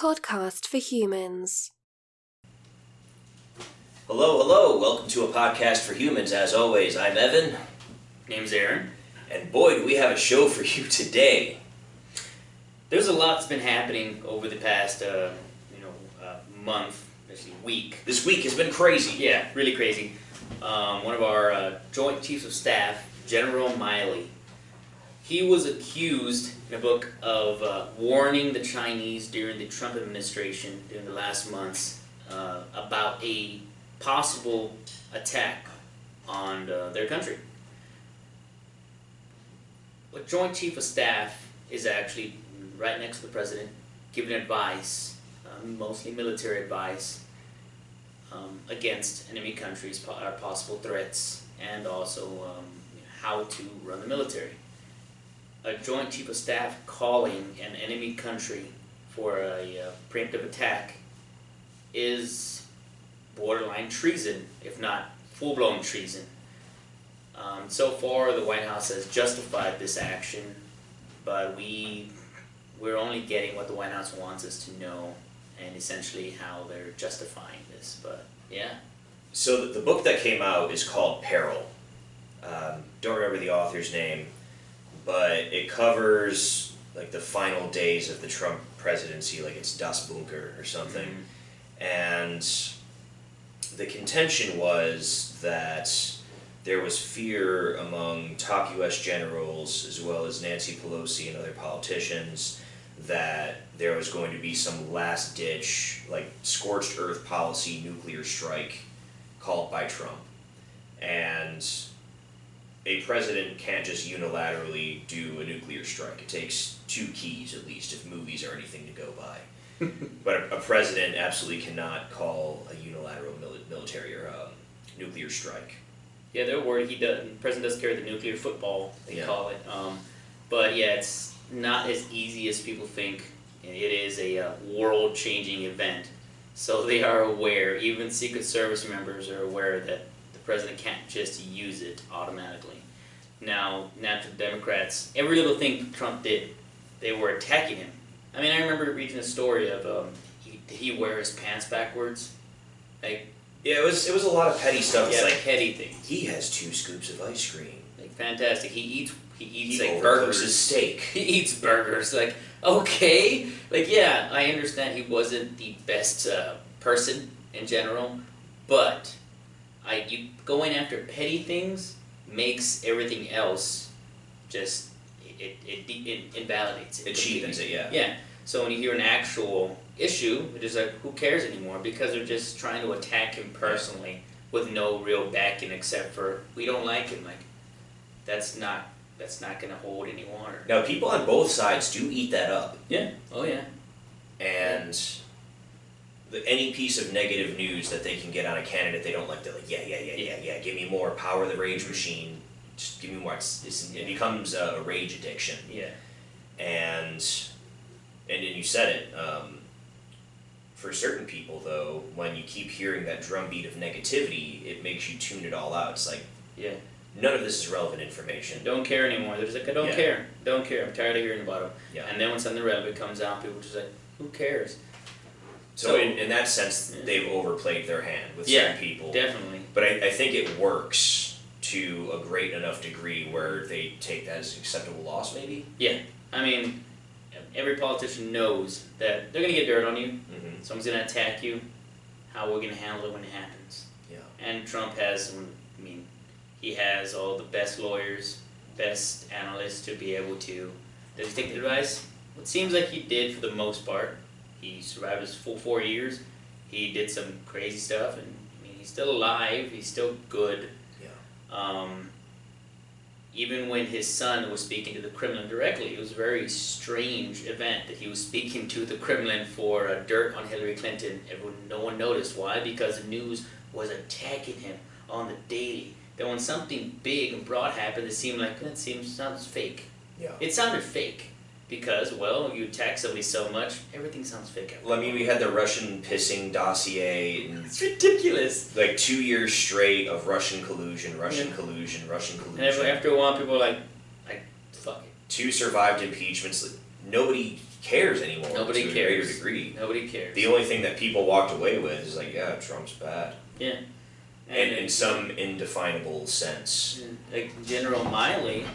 podcast for humans. Hello, welcome to a podcast for humans. As always, I'm Evan. Name's Aaron. And boy, do we have a show for you today. There's a lot that's been happening over the past, month, actually week. This week has been crazy. Yeah, really crazy. One of our Joint Chiefs of Staff, General Miley, he was accused in a book of warning the Chinese during the Trump administration, during the last months, about a possible attack on their country. A Joint Chief of Staff is actually right next to the president, giving advice, mostly military advice, against enemy countries, possible threats, and also how to run the military. A Joint Chief of Staff calling an enemy country for a preemptive attack is borderline treason, if not full-blown treason. So far, the White House has justified this action, but we're only getting what the White House wants us to know, and essentially how they're justifying this. But yeah. So the book that came out is called Peril. Don't remember the author's name, but it covers like the final days of the Trump presidency, like it's Das Bunker or something. Mm-hmm. And the contention was that there was fear among top U.S. generals, as well as Nancy Pelosi and other politicians, that there was going to be some last-ditch, like, scorched earth policy nuclear strike called by Trump. And a president can't just unilaterally do a nuclear strike. It takes two keys, at least, if movies are anything to go by. But a president absolutely cannot call a unilateral military or nuclear strike. Yeah, they're worried the president does carry the nuclear football, they call it. But yeah, it's not as easy as people think. It is a world-changing event. So they are aware, even Secret Service members are aware that the president can't just use it automatically. Now to Democrats, every little thing Trump did, they were attacking him. I mean, I remember reading a story of, did he wear his pants backwards? Like, yeah, it was a lot of petty stuff. Yeah, it's like petty things. He has 2 scoops of ice cream. Like, fantastic. He eats like burgers. His steak. He eats burgers. Like, okay. Like, yeah, I understand he wasn't the best person in general, but you going after petty things makes everything else just it invalidates it. It cheapens it, yeah. Yeah. So when you hear an actual issue, it is like, who cares anymore? Because they're just trying to attack him personally with no real backing except for, we don't like him. Like, that's not going to hold any water. Now, people on both sides do eat that up. Yeah. Oh, yeah. And any piece of negative news that they can get on a candidate they don't like, they're like, yeah, give me more, power the rage machine, just give me more. It becomes a rage addiction. Yeah. And you said it, for certain people, though, when you keep hearing that drumbeat of negativity, it makes you tune it all out. It's like, yeah, none of this is relevant information. Don't care anymore. They're just like, I don't care. I'm tired of hearing about it. Yeah. And then when something relevant comes out, people are just like, who cares? So in that sense, they've overplayed their hand with certain people. Definitely. But I think it works to a great enough degree where they take that as an acceptable loss, maybe? Yeah. I mean, every politician knows that they're going to get dirt on you. Mm-hmm. Someone's going to attack you. How we're going to handle it when it happens. Yeah. And Trump has, he has all the best lawyers, best analysts to be able to. Does he take the advice? It seems like he did for the most part. He survived his full 4 years. He did some crazy stuff, and he's still alive. He's still good. Yeah. Even when his son was speaking to the Kremlin directly, it was a very strange event that he was speaking to the Kremlin for dirt on Hillary Clinton. No one noticed. Why? Because the news was attacking him on the daily. Then when something big and broad happened, it seemed like sounds fake. Yeah. It sounded fake. Because, well, you attack somebody so much, everything sounds fake. Well, we had the Russian pissing dossier. And it's ridiculous. Like 2 years straight of Russian collusion. And And after a while, people are like, fuck it. 2 survived impeachments. nobody cares anymore. Nobody to a cares. greater degree. Nobody cares. The only thing that people walked away with is like, yeah, Trump's bad. Yeah. And in some indefinable sense. Like General Miley,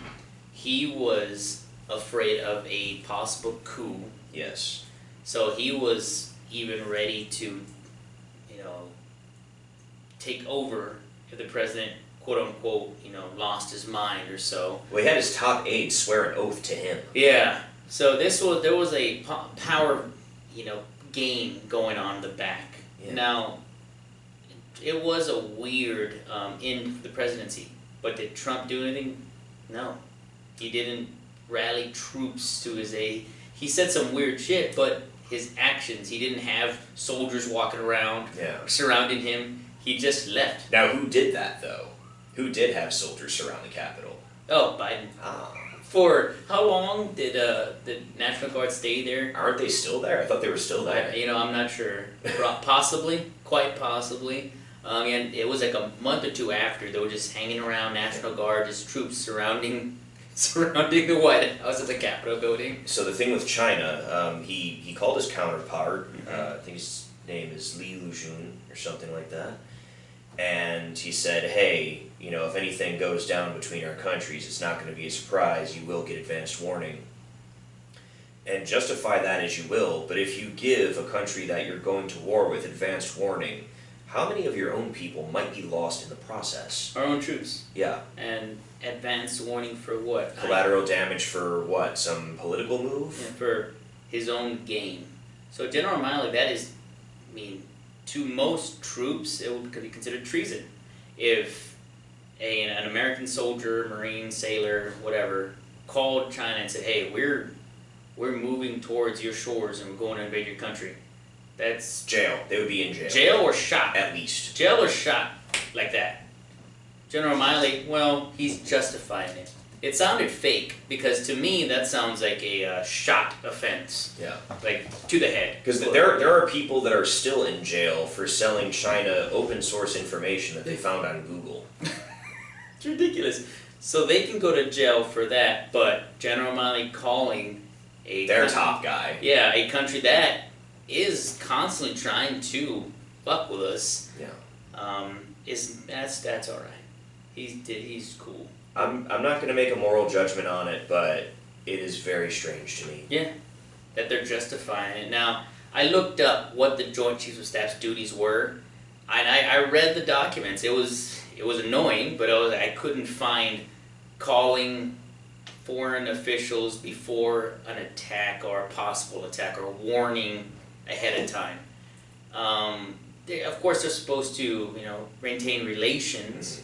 he was afraid of a possible coup. Yes. So he was even ready to, take over if the president, quote unquote, lost his mind or so. Well, he had his top aide swear an oath to him. Yeah. So there was a power, game going on in the back. Yeah. Now, it was a weird end for the presidency, but did Trump do anything? No. He didn't rally troops to his aid. He said some weird shit, but his actions, he didn't have soldiers walking around surrounding him. He just left. Now, who did that, though? Who did have soldiers surround the Capitol? Oh, Biden. For how long did the National Guard stay there? Aren't they still there? I thought they were still there. I'm not sure. Possibly, quite possibly. And it was like a month or two after they were just hanging around, National Guard, just troops surrounding the White House at the Capitol building. So the thing with China, he called his counterpart. I think his name is Li Lujun or something like that. And he said, hey, if anything goes down between our countries, it's not going to be a surprise. You will get advanced warning. And justify that as you will, but if you give a country that you're going to war with advanced warning, how many of your own people might be lost in the process? Our own troops. Yeah. And advanced warning for what? Collateral damage for what? Some political move? Yeah, for his own gain. So General Miley, that is, to most troops, it would be considered treason. If an American soldier, Marine, sailor, whatever, called China and said, hey, we're moving towards your shores and we're going to invade your country. That's jail. They would be in jail. Jail or shot. At least. Jail or shot. Like that. General Miley, well, he's justifying it. It sounded fake, because to me that sounds like a shot offense. Yeah. Like, to the head. Because there are people that are still in jail for selling China open source information that they found on Google. It's ridiculous. So they can go to jail for that, but General Miley calling their top guy. Yeah, a country that is constantly trying to fuck with us. Yeah. That's all right. He's cool. I'm not going to make a moral judgment on it, but it is very strange to me. Yeah, that they're justifying it. Now, I looked up what the Joint Chiefs of Staff's duties were, and I read the documents. It was annoying, but I couldn't find calling foreign officials before an attack or a possible attack or warning ahead of time. Of course, they're supposed to, maintain relations.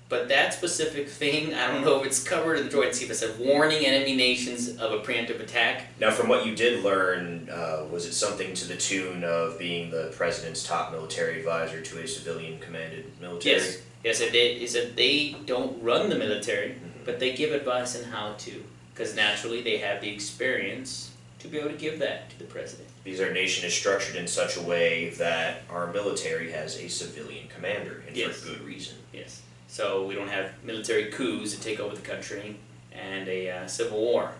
But that specific thing, I don't know if it's covered in the Joint Chiefs. It said warning enemy nations of a preemptive attack. Now, from what you did learn, was it something to the tune of being the president's top military advisor to a civilian-commanded military? Yes, it did. It said they don't run the military, but they give advice on how to, because naturally they have the experience to be able to give that to the president. Because our nation is structured in such a way that our military has a civilian commander, and for good reason. Yes. So we don't have military coups to take over the country and a civil war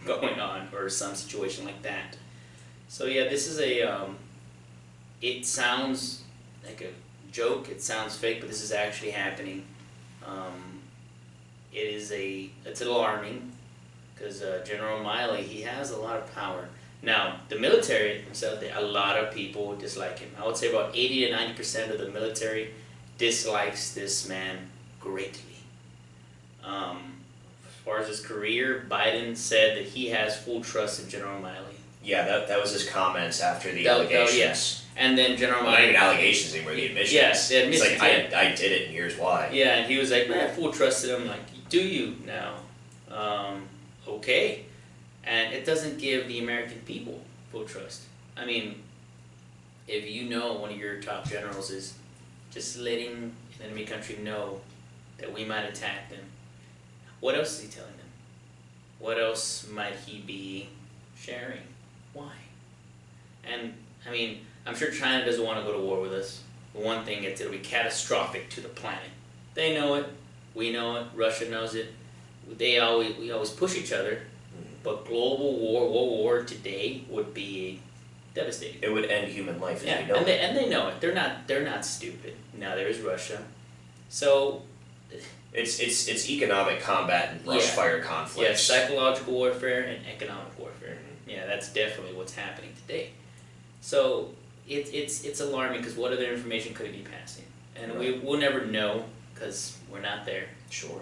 going on or some situation like that. So yeah, this is it sounds like a joke, it sounds fake, but this is actually happening. It's alarming, because General Miley, he has a lot of power. Now, the military themselves, a lot of people dislike him. I would say about 80 to 90% of the military dislikes this man greatly. As far as his career, Biden said that he has full trust in General Miley. Yeah, that was his comments after the allegations. Yes. And then General Miley... Not even allegations anymore, the admissions. Yes, the admissions. It's like, I did it and here's why. Yeah, and he was like, man, full trust in him. Like, do you now? Okay. And it doesn't give the American people full trust. I mean, if you know one of your top generals is just letting an enemy country know that we might attack them, what else is he telling them? What else might he be sharing? Why? And, I mean, I'm sure China doesn't want to go to war with us. For one thing, it'll be catastrophic to the planet. They know it. We know it. Russia knows it. We always push each other. but global war, world war today would be devastating. It would end human life as Yeah, we know it. and they know it. They're not stupid. Now there's Russia, so It's economic combat and brush fire conflicts. yeah, psychological warfare and economic warfare. Yeah, that's definitely what's happening today. So it's alarming because what other information could it be passing? And we'll never know because we're not there. Sure.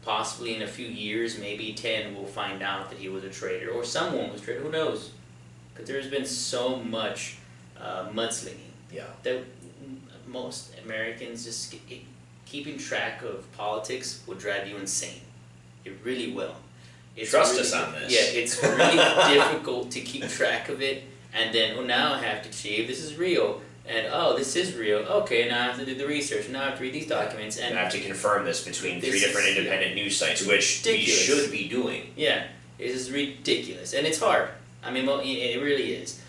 Possibly in a few years, maybe 10, we'll find out that he was a traitor or someone was a traitor. Who knows? Because there's been so much mudslinging. Yeah. That most Americans just keeping track of politics will drive you insane. It really will. Trust us on this. Yeah, it's really difficult to keep track of it, and then now I have to achieve this is real, and this is real. Okay, now I have to do the research. Now I have to read these documents, and I have to confirm this between 3 different independent news sites, which ridiculous. we should be doing. Yeah, this is ridiculous, and it's hard. I mean, well, it really is,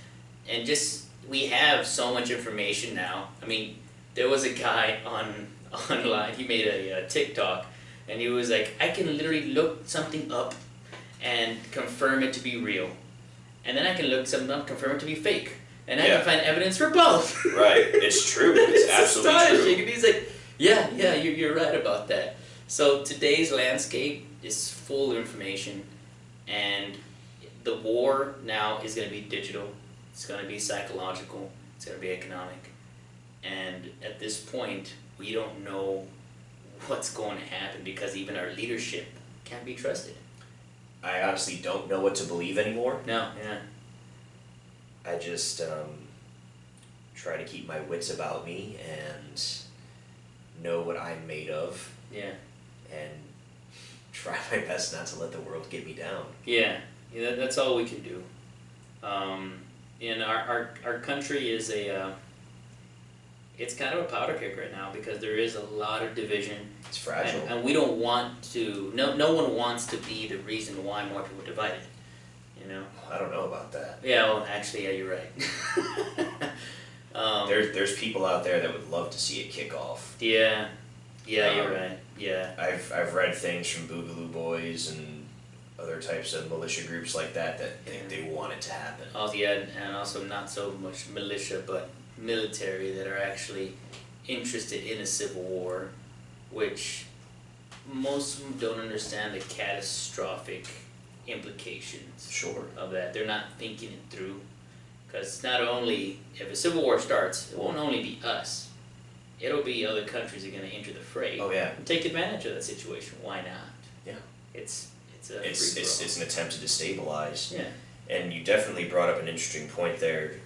and just we have so much information now. I mean, there was a guy online. He made a TikTok, and he was like, I can literally look something up and confirm it to be real, and then I can look something up, confirm it to be fake, and I can find evidence for both. Right, it's true. It's absolutely astonishing. true. And he's like, yeah, you're right about that. So today's landscape is full of information, and the war now is going to be digital. It's going to be psychological. It's going to be economic, and at this point, we don't know what's going to happen because even our leadership can't be trusted. I honestly don't know what to believe anymore. No, yeah. I just try to keep my wits about me and know what I'm made of. Yeah. And try my best not to let the world get me down. Yeah, that's all we can do. And our country is it's kind of a powder keg right now because there is a lot of division. It's fragile. And we don't want to, no one wants to be the reason why more people are divided, you know? I don't know about that. Yeah, well, actually, yeah, you're right. There's people out there that would love to see it kick off. Yeah, you're right, yeah. I've read things from Boogaloo Boys and other types of militia groups like that think they want it to happen. Oh, yeah, and also not so much militia, but military that are actually interested in a civil war, which most of them don't understand the catastrophic implications of that. They're not thinking it through, because not only, if a civil war starts, it won't only be us, it'll be other countries that are going to enter the fray and take advantage of that situation. Why not? Yeah. It's an attempt to destabilize. Yeah. And you definitely brought up an interesting point there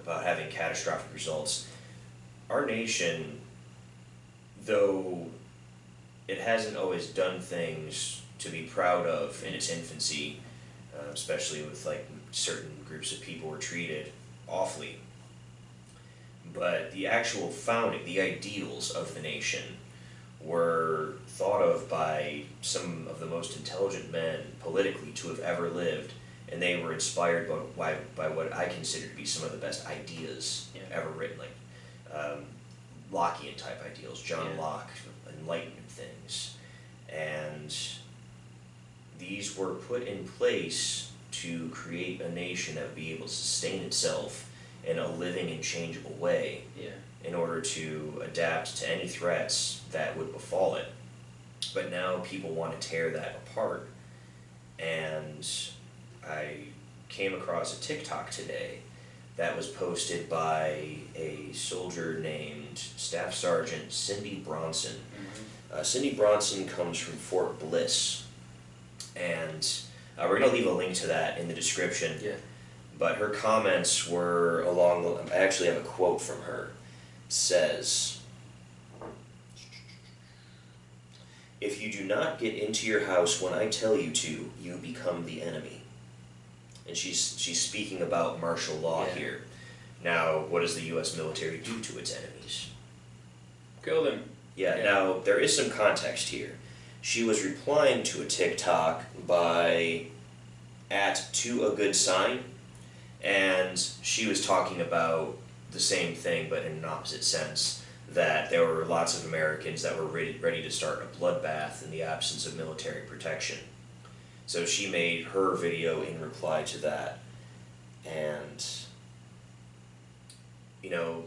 about having catastrophic results. Our nation, though it hasn't always done things to be proud of in its infancy, especially with like certain groups of people were treated awfully, but the actual founding, the ideals of the nation were thought of by some of the most intelligent men politically to have ever lived, and they were inspired by what I consider to be some of the best ideas ever written, like Lockean type ideals, John Locke, Enlightenment things, and these were put in place to create a nation that would be able to sustain itself in a living and changeable way in order to adapt to any threats that would befall it. But now people want to tear that apart, and I came across a TikTok today that was posted by a soldier named Staff Sergeant Cindy Bronson. Cindy Bronson comes from Fort Bliss, and we're going to leave a link to that in the description. Yeah. But her comments were I actually have a quote from her. It says, "If you do not get into your house when I tell you to, you become the enemy." And she's speaking about martial law here. Now, what does the U.S. military do to its enemies? Kill them. Yeah, now, there is some context here. She was replying to a TikTok by @ToAGoodSign, and she was talking about the same thing, but in an opposite sense, that there were lots of Americans that were ready to start a bloodbath in the absence of military protection. So she made her video in reply to that, and, you know,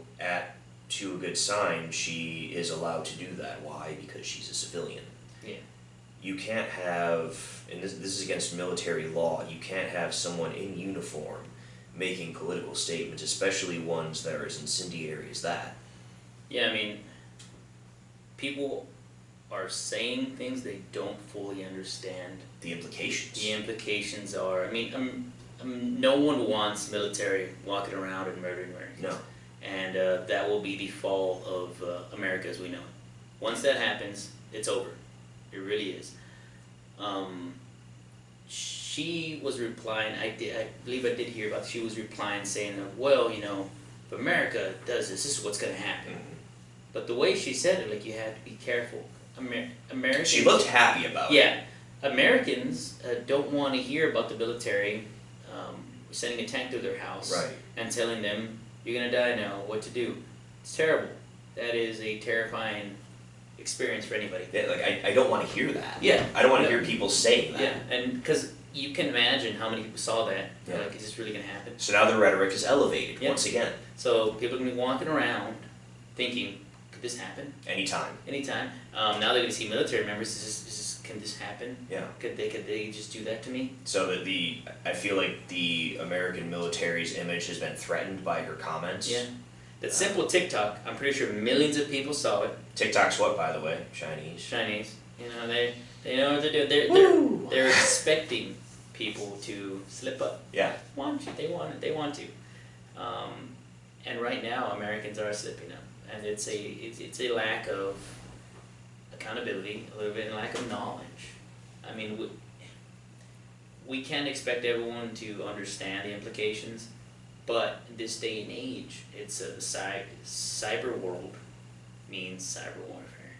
to a good sign, she is allowed to do that. Why? Because she's a civilian. Yeah. You can't have, and this is against military law, you can't have someone in uniform making political statements, especially ones that are as incendiary as that. Yeah, I mean, people are saying things they don't fully understand. The implications. The implications are, I mean, no one wants military walking around and murdering Americans. No. And that will be the fall of America as we know it. Once that happens, it's over. It really is. She was replying, I believe I did hear about, she was replying saying, well, you know, if America does this is what's going to happen. Mm-hmm. But the way she said it, like, you have to be careful. Americans, She looked happy about it. yeah, Americans don't want to hear about the military sending a tank to their house Right. and telling them, you're going to die now, what to do. It's terrible. That is a terrifying experience for anybody. Yeah, like, I don't want to hear that. Yeah. I don't want to hear people saying that. Yeah, and because you can imagine how many people saw that. Yeah. Like, is this really going to happen? So now the rhetoric is elevated Yeah. once again. So people are going to be walking around thinking, could this happen? Anytime. Anytime. Now they're going to see military members. Can this happen? Yeah. Could they just do that to me? So that I feel like the American military's image has been threatened by her comments. Yeah. That simple TikTok, I'm pretty sure millions of people saw it. TikTok's what, by the way? Chinese. Chinese. You know, they know what they're doing. They're expecting people to slip up. Yeah. They want to. And right now Americans are slipping up. And it's a lack of accountability, a little bit of lack of knowledge. I mean, we can't expect everyone to understand the implications, but in this day and age, it's a cyber world means cyber warfare,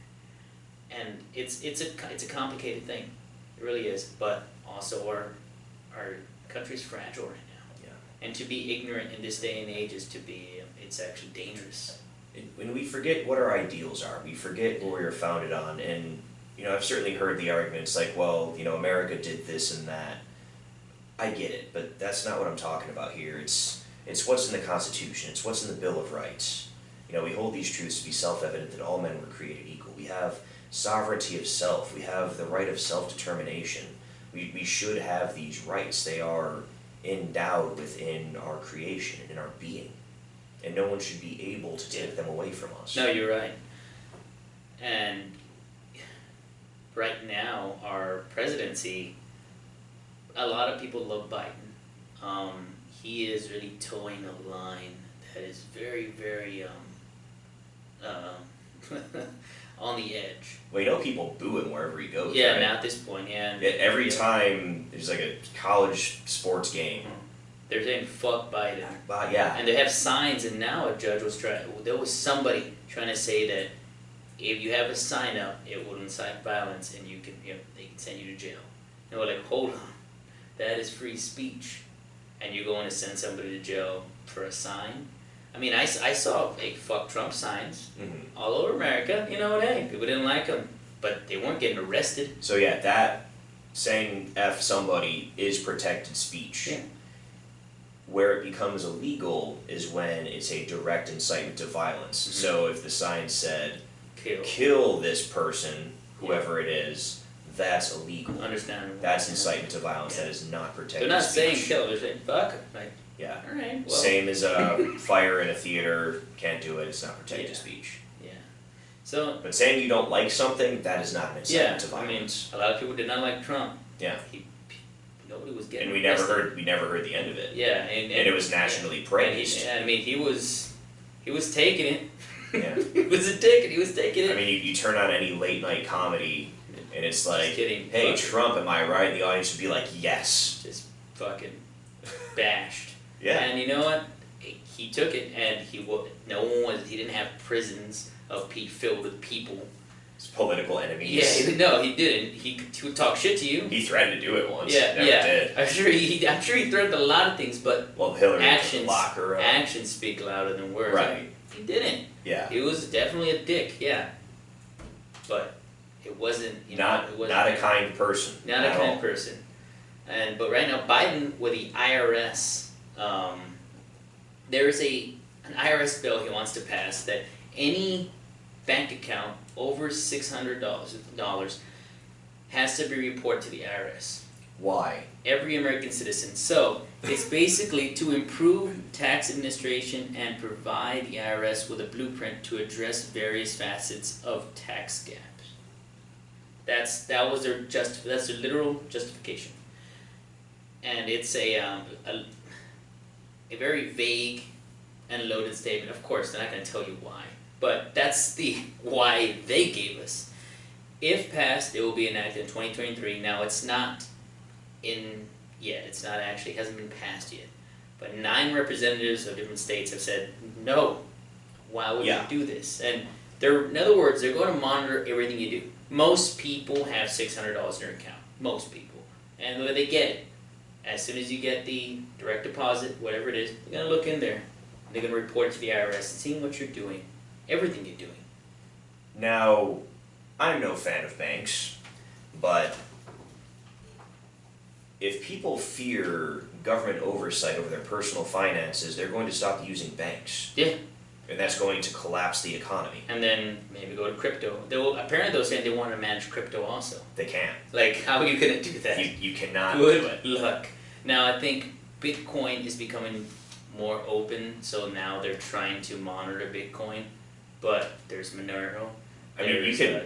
and it's a complicated thing. It really is. But also our country's fragile right now. Yeah. And to be ignorant in this day and age is it's actually dangerous. When we forget what our ideals are, we forget what we were founded on, and, you know, I've certainly heard the arguments like, well, you know, America did this and that. I get it, but that's not what I'm talking about here. It's what's in the Constitution, it's what's in the Bill of Rights. You know, we hold these truths to be self-evident that all men were created equal. We have sovereignty of self, we have the right of self-determination. We should have these rights. They are endowed within our creation and in our being. And no one should be able to take them away from us. No, you're right. And right now, our presidency, a lot of people love Biden. He is really towing a line that is very, very on the edge. Well, you know, people boo him wherever he goes. Yeah, right? now at this point, yeah. Every time there's like a college sports game. They're saying fuck Biden. Yeah. And they have signs, and now a judge there was somebody trying to say that if you have a sign up, it will incite violence, and they can send you to jail. And we're like, hold on, that is free speech, and you're going to send somebody to jail for a sign? I mean, I saw big fuck Trump signs all over America. You know what? Hey, people didn't like them, but they weren't getting arrested. So yeah, that saying F somebody is protected speech. Yeah. Where it becomes illegal is when it's a direct incitement to violence. Mm-hmm. So if the sign said, Kill this person, whoever it is, that's illegal. Understandable. That's incitement to violence. That is not protected They're not speech. saying kill, they're saying fuck. Like, Yeah. all right, well. Same as fire in a theater, can't do it, it's not protected speech. Yeah. So. But saying you don't like something, that is not an incitement to violence. I mean, a lot of people did not like Trump. Yeah. Nobody was getting. And we never heard the end of it. Yeah, and it was nationally praised. I mean, he was taking it. Yeah. He was a dick, and he was taking it. I mean, you turn on any late night comedy, and it's like, kidding, hey, fucking. Trump, am I right? And the audience would be like, yes. Just fucking bashed. Yeah. And you know what? He took it, and he didn't have prisons filled with people. His political enemies. Yeah, no, he didn't. He would talk shit to you. He threatened to do it once. Yeah, Never did. I'm sure he threatened a lot of things, but Hillary actions lock her up. Actions speak louder than words. Right. He didn't. Yeah. He was definitely a dick. Yeah. But it wasn't. Not a kind person. Not a kind person. But right now, Biden with the IRS, there's an IRS bill he wants to pass that any bank account over $600 has to be reported to the IRS. Why? Every American citizen. So it's basically to improve tax administration and provide the IRS with a blueprint to address various facets of tax gaps. That's their literal justification, and it's a very vague and loaded statement. Of course, they're not going to tell you why, but that's the why they gave us. If passed, it will be enacted in 2023. Now it's not hasn't been passed yet. But 9 representatives of different states have said, no, why would you do this? And in other words, they're going to monitor everything you do. Most people have $600 in their account. Most people. And they get it. As soon as you get the direct deposit, whatever it is, they're going to look in there. They're going to report it to the IRS and seeing what you're doing. Everything you're doing. Now, I'm no fan of banks, but if people fear government oversight over their personal finances, they're going to stop using banks. Yeah. And that's going to collapse the economy. And then maybe go to crypto. Apparently they're saying they want to manage crypto also. They can't. Like, how are you going to do that? You cannot Good do it. luck. Now, I think Bitcoin is becoming more open, so now they're trying to monitor Bitcoin, but there's Monero. I mean,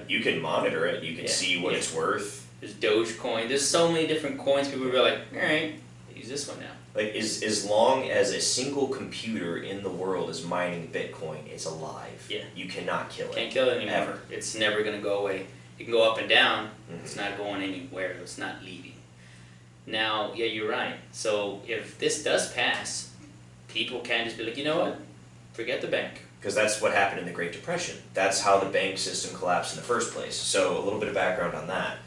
you can monitor it. You can see what it's worth. There's Dogecoin. There's so many different coins. People will be like, all right, use this one now. Like, as long as a single computer in the world is mining Bitcoin, it's alive. Yeah. You cannot kill it. Can't kill it anymore. Ever. It's never going to go away. It can go up and down. Mm-hmm. It's not going anywhere. It's not leaving. Now, yeah, you're right. So if this does pass, people can just be like, you know what? Forget the bank. Because that's what happened in the Great Depression. That's how the bank system collapsed in the first place. So a little bit of background on that.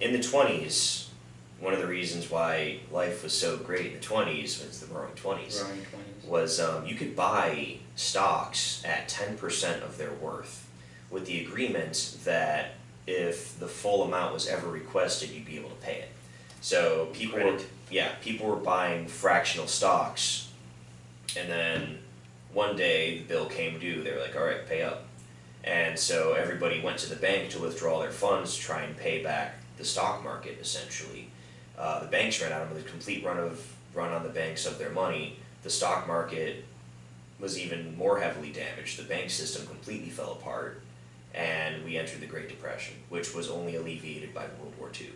In the 20s, one of the reasons why life was so great in the 20s, was the Roaring 20s, was you could buy stocks at 10% of their worth with the agreement that if the full amount was ever requested, you'd be able to pay it. So people were buying fractional stocks, and then one day the bill came due. They were like, all right, pay up. And so everybody went to the bank to withdraw their funds to try and pay back the stock market, essentially. The banks ran out of a complete run on the banks of their money. The stock market was even more heavily damaged. The bank system completely fell apart, and we entered the Great Depression, which was only alleviated by World War II.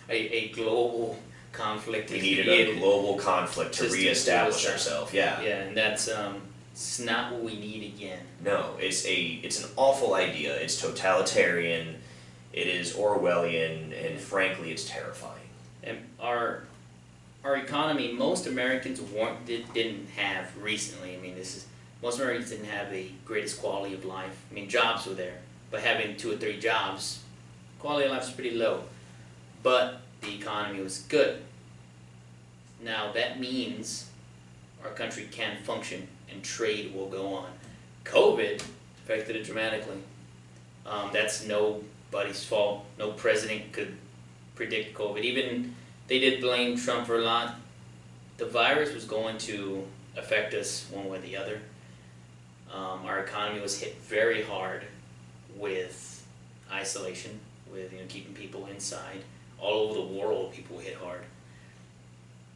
A global conflict. We needed a global conflict to reestablish ourselves. Yeah. Yeah, and that's it's not what we need again. No, it's an awful idea. It's totalitarian. It is Orwellian, and frankly, it's terrifying. And our economy, most Americans didn't have recently. I mean, most Americans didn't have the greatest quality of life. I mean, jobs were there, but having 2 or 3 jobs, quality of life was pretty low. But the economy was good. Now that means our country can function and trade will go on. COVID affected it dramatically. That's nobody's fault. No president could predict COVID. Even they did blame Trump for a lot. The virus was going to affect us one way or the other. Our economy was hit very hard with isolation, with keeping people inside. All over the world, people were hit hard.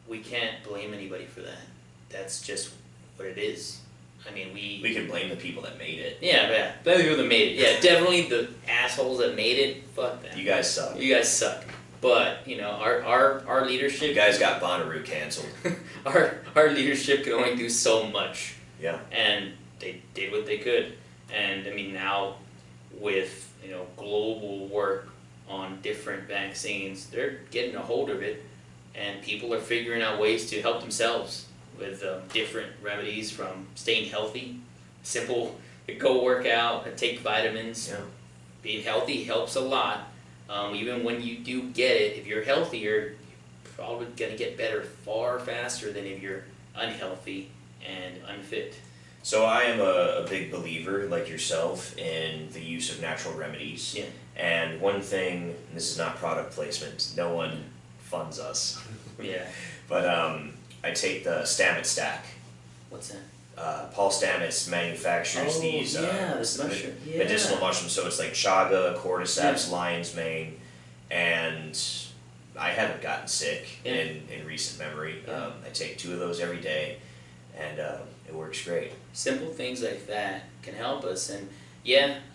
We can't blame anybody for that. That's just what it is. I mean, we can blame the people that made it. Yeah, blame the people that made it. Yeah, definitely the assholes that made it. Fuck them. You guys suck. You guys suck. But our leadership. You guys got Bonnaroo canceled. our leadership could only do so much. Yeah. And they did what they could. And I mean, now with global work on different vaccines, they're getting a hold of it, and people are figuring out ways to help themselves with different remedies, from staying healthy, simple, go work out, take vitamins. Yeah. Being healthy helps a lot. Even when you do get it, if you're healthier, you're probably going to get better far faster than if you're unhealthy and unfit. So I am a big believer, like yourself, in the use of natural remedies. Yeah. And one thing, and this is not product placement, no one funds us. Yeah. But I take the Stamets stack. What's that? Paul Stamets manufactures these medicinal mushrooms. So it's like chaga, cordyceps, lion's mane, and I haven't gotten sick in recent memory. I take 2 of those every day, and it works great. Simple things like that can help us, and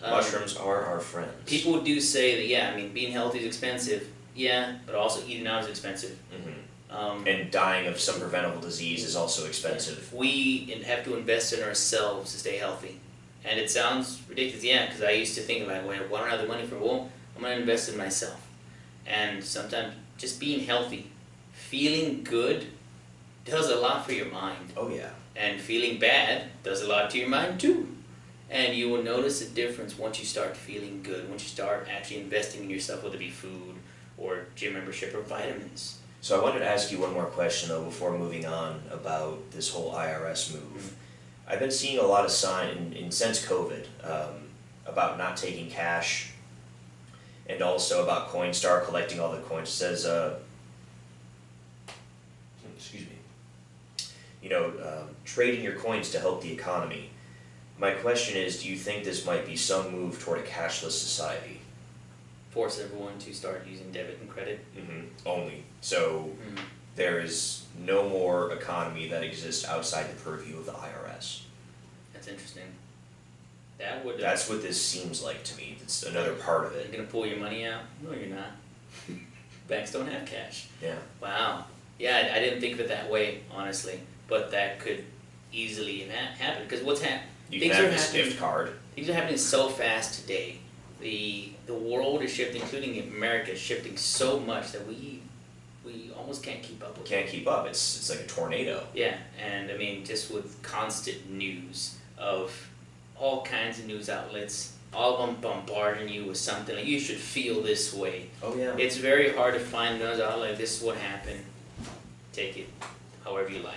mushrooms are our friends. People do say that, being healthy is expensive, but also eating out is expensive. And dying of some preventable disease is also expensive. We have to invest in ourselves to stay healthy. And it sounds ridiculous, because I used to think about, why don't I have the money for? Well, I'm going to invest in myself. And sometimes just being healthy, feeling good, does a lot for your mind. Oh, yeah. And feeling bad does a lot to your mind, too. And you will notice a difference once you start feeling good, once you start actually investing in yourself, whether it be food or gym membership or vitamins. So I wanted to ask you one more question, though, before moving on about this whole IRS move. I've been seeing a lot of since COVID, about not taking cash, and also about Coinstar collecting all the coins. It says, trading your coins to help the economy. My question is, do you think this might be some move toward a cashless society? Force everyone to start using debit and credit. Only. So there is no more economy that exists outside the purview of the IRS. That's interesting. That's what this seems like to me. It's another part of it. You're gonna pull your money out? No, you're not. Banks don't have cash. Yeah. Wow. Yeah, I didn't think of it that way, honestly. But that could easily happen, because what's happening? You can have this gift card. Things are happening so fast today. The world is shifting, including America, is shifting so much that we almost can't keep up with it. Can't keep up. It's like a tornado. Yeah, and just with constant news of all kinds of news outlets, all of them bombarding you with something like, you should feel this way. Oh, yeah. It's very hard to find those outlets. This is what happened. Take it however you like.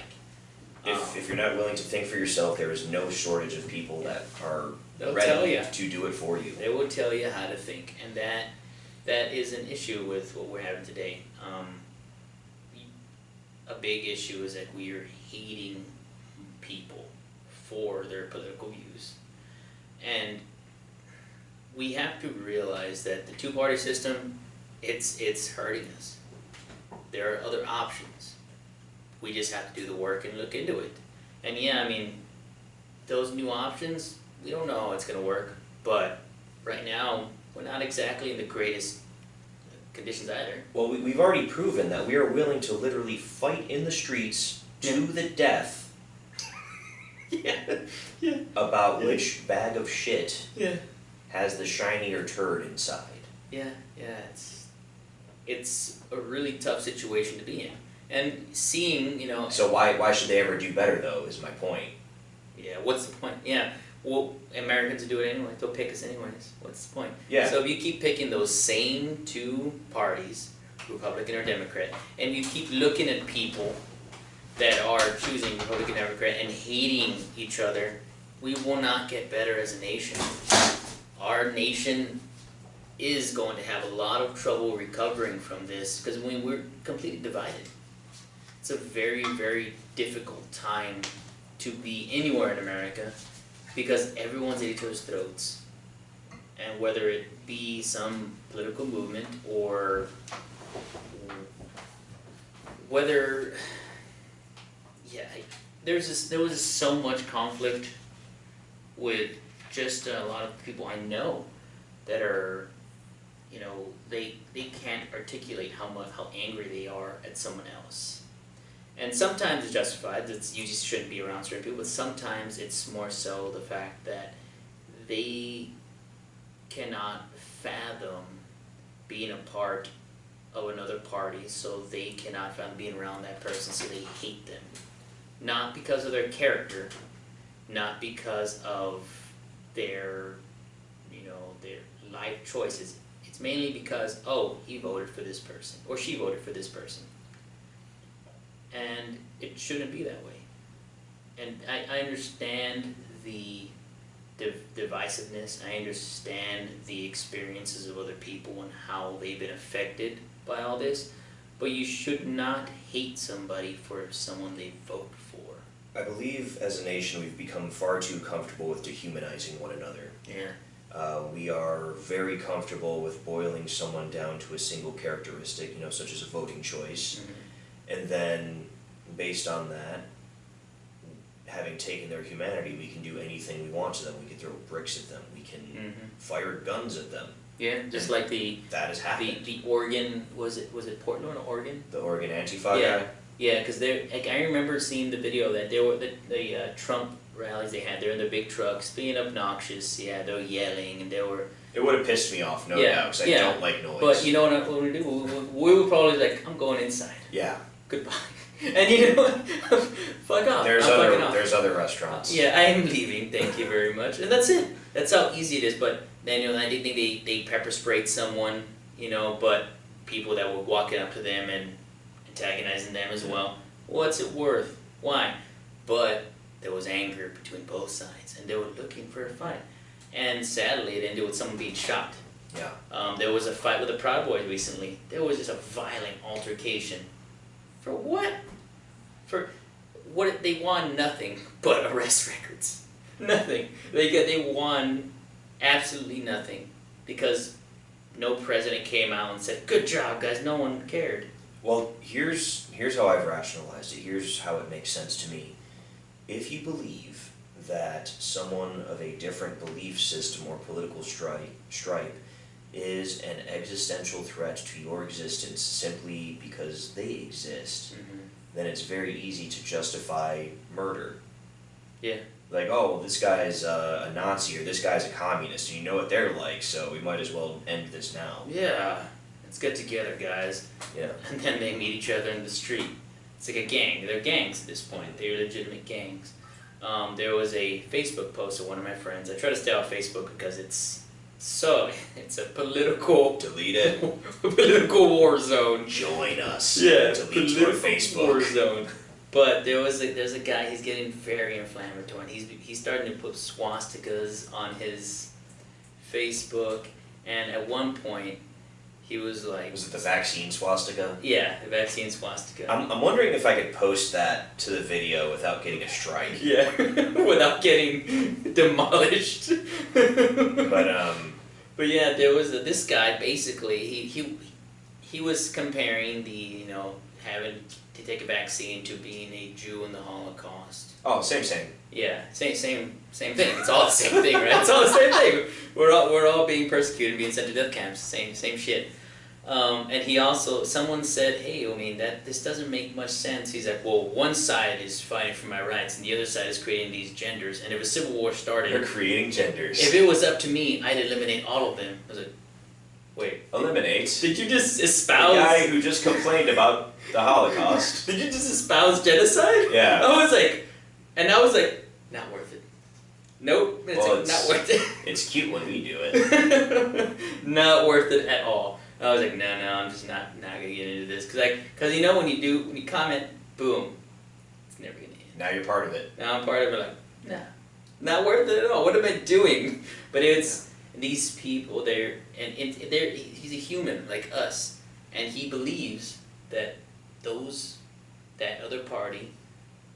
If you're not willing to think for yourself, there is no shortage of people that are They'll ready tell you. to do it for you. They will tell you how to think, and that is an issue with what we're having today. A big issue is that we are hating people for their political views, and we have to realize that the two-party system, it's hurting us. There are other options. We just have to do the work and look into it. And those new options, we don't know how it's going to work, but right now, we're not exactly in the greatest conditions either. Well, we've already proven that we are willing to literally fight in the streets to the death about which bag of shit has the shinier turd inside. It's a really tough situation to be in. And seeing, So why should they ever do better, though, is my point. Yeah, what's the point? Yeah, well, Americans do it anyway. They'll pick us anyways. What's the point? Yeah. So if you keep picking those same two parties, Republican or Democrat, and you keep looking at people that are choosing Republican or Democrat and hating each other, we will not get better as a nation. Our nation is going to have a lot of trouble recovering from this because we're completely divided. It's a very, very difficult time to be anywhere in America because everyone's at each other's throats. And whether it be some political movement or whether, there was just so much conflict with just a lot of people I know that are, they can't articulate how angry they are at someone else. And sometimes it's justified, you just shouldn't be around certain people, but sometimes it's more so the fact that they cannot fathom being a part of another party, so they cannot fathom being around that person, so they hate them. Not because of their character, not because of their, their life choices. It's mainly because, he voted for this person, or she voted for this person. And it shouldn't be that way. And I understand the divisiveness, I understand the experiences of other people and how they've been affected by all this, but you should not hate somebody for someone they vote for. I believe as a nation we've become far too comfortable with dehumanizing one another. Yeah. We are very comfortable with boiling someone down to a single characteristic, such as a voting choice. Mm-hmm. And then, based on that, having taken their humanity, we can do anything we want to them. We can throw bricks at them. We can fire guns at them. Yeah, just like that has happened. The Oregon, was it Portland or Oregon? The Oregon Antifa guy? Yeah, because I remember seeing the video that they were the Trump rallies they had. They're in their big trucks, being obnoxious. Yeah, they were yelling and they were. It would have pissed me off, no doubt, because I don't like noise. But you know what I'm going to do? We were probably like, I'm going inside. Yeah. Goodbye. And you know what? Fuck off. There's other restaurants. Yeah, I am leaving. Thank you very much. And that's it. That's how easy it is. But then I did think they pepper sprayed someone. But people that were walking up to them and antagonizing them as well. What's it worth? Why? But there was anger between both sides, and they were looking for a fight. And sadly, it ended with someone being shot. Yeah. There was a fight with the Proud Boys recently. There was just a violent altercation. For what? For what? They won nothing but arrest records. Nothing. They won absolutely nothing because no president came out and said, "Good job, guys." No one cared. Well, here's how I've rationalized it. Here's how it makes sense to me. If you believe that someone of a different belief system or political stripe is an existential threat to your existence simply because they exist, then it's very easy to justify murder. Yeah. Like, oh, well, this guy's a Nazi or this guy's a communist, and you know what they're like, so we might as well end this now. Yeah. Let's get together, guys. Yeah. And then they meet each other in the street. It's like a gang. They're gangs at this point. They're legitimate gangs. There was a Facebook post of one of my friends. I try to stay off Facebook because it's a political... Delete it. Political war zone. Join us. Yeah, Delete our Facebook. War zone. But there's a guy, he's getting very inflammatory. And he's starting to put swastikas on his Facebook. And at one point, he was like... Was it the vaccine swastika? Yeah, the vaccine swastika. I'm wondering if I could post that to the video without getting a strike. Yeah, without getting demolished. But yeah, there was this guy. Basically, he was comparing the having to take a vaccine to being a Jew in the Holocaust. Oh, same. Yeah, same thing. It's all the same thing, right? It's all the same thing. We're all being persecuted, being sent to death camps. Same shit. And he also, someone said, hey, I mean, this doesn't make much sense. He's like, well, one side is fighting for my rights, and the other side is creating these genders. And if a civil war started... They're creating genders. If it was up to me, I'd eliminate all of them. I was like, wait. Eliminate? Did you just espouse... The guy who just complained about the Holocaust. Did you just espouse genocide? Yeah. I was like, not worth it. Nope, it's not worth it. It's cute when we do it. Not worth it at all. I was like, no, I'm just not gonna get into this, cause when you comment, boom, it's never gonna end. Now you're part of it. Now I'm part of it. Like, nah, not worth it at all. What am I doing? But it's these people. He's a human like us, and he believes that that other party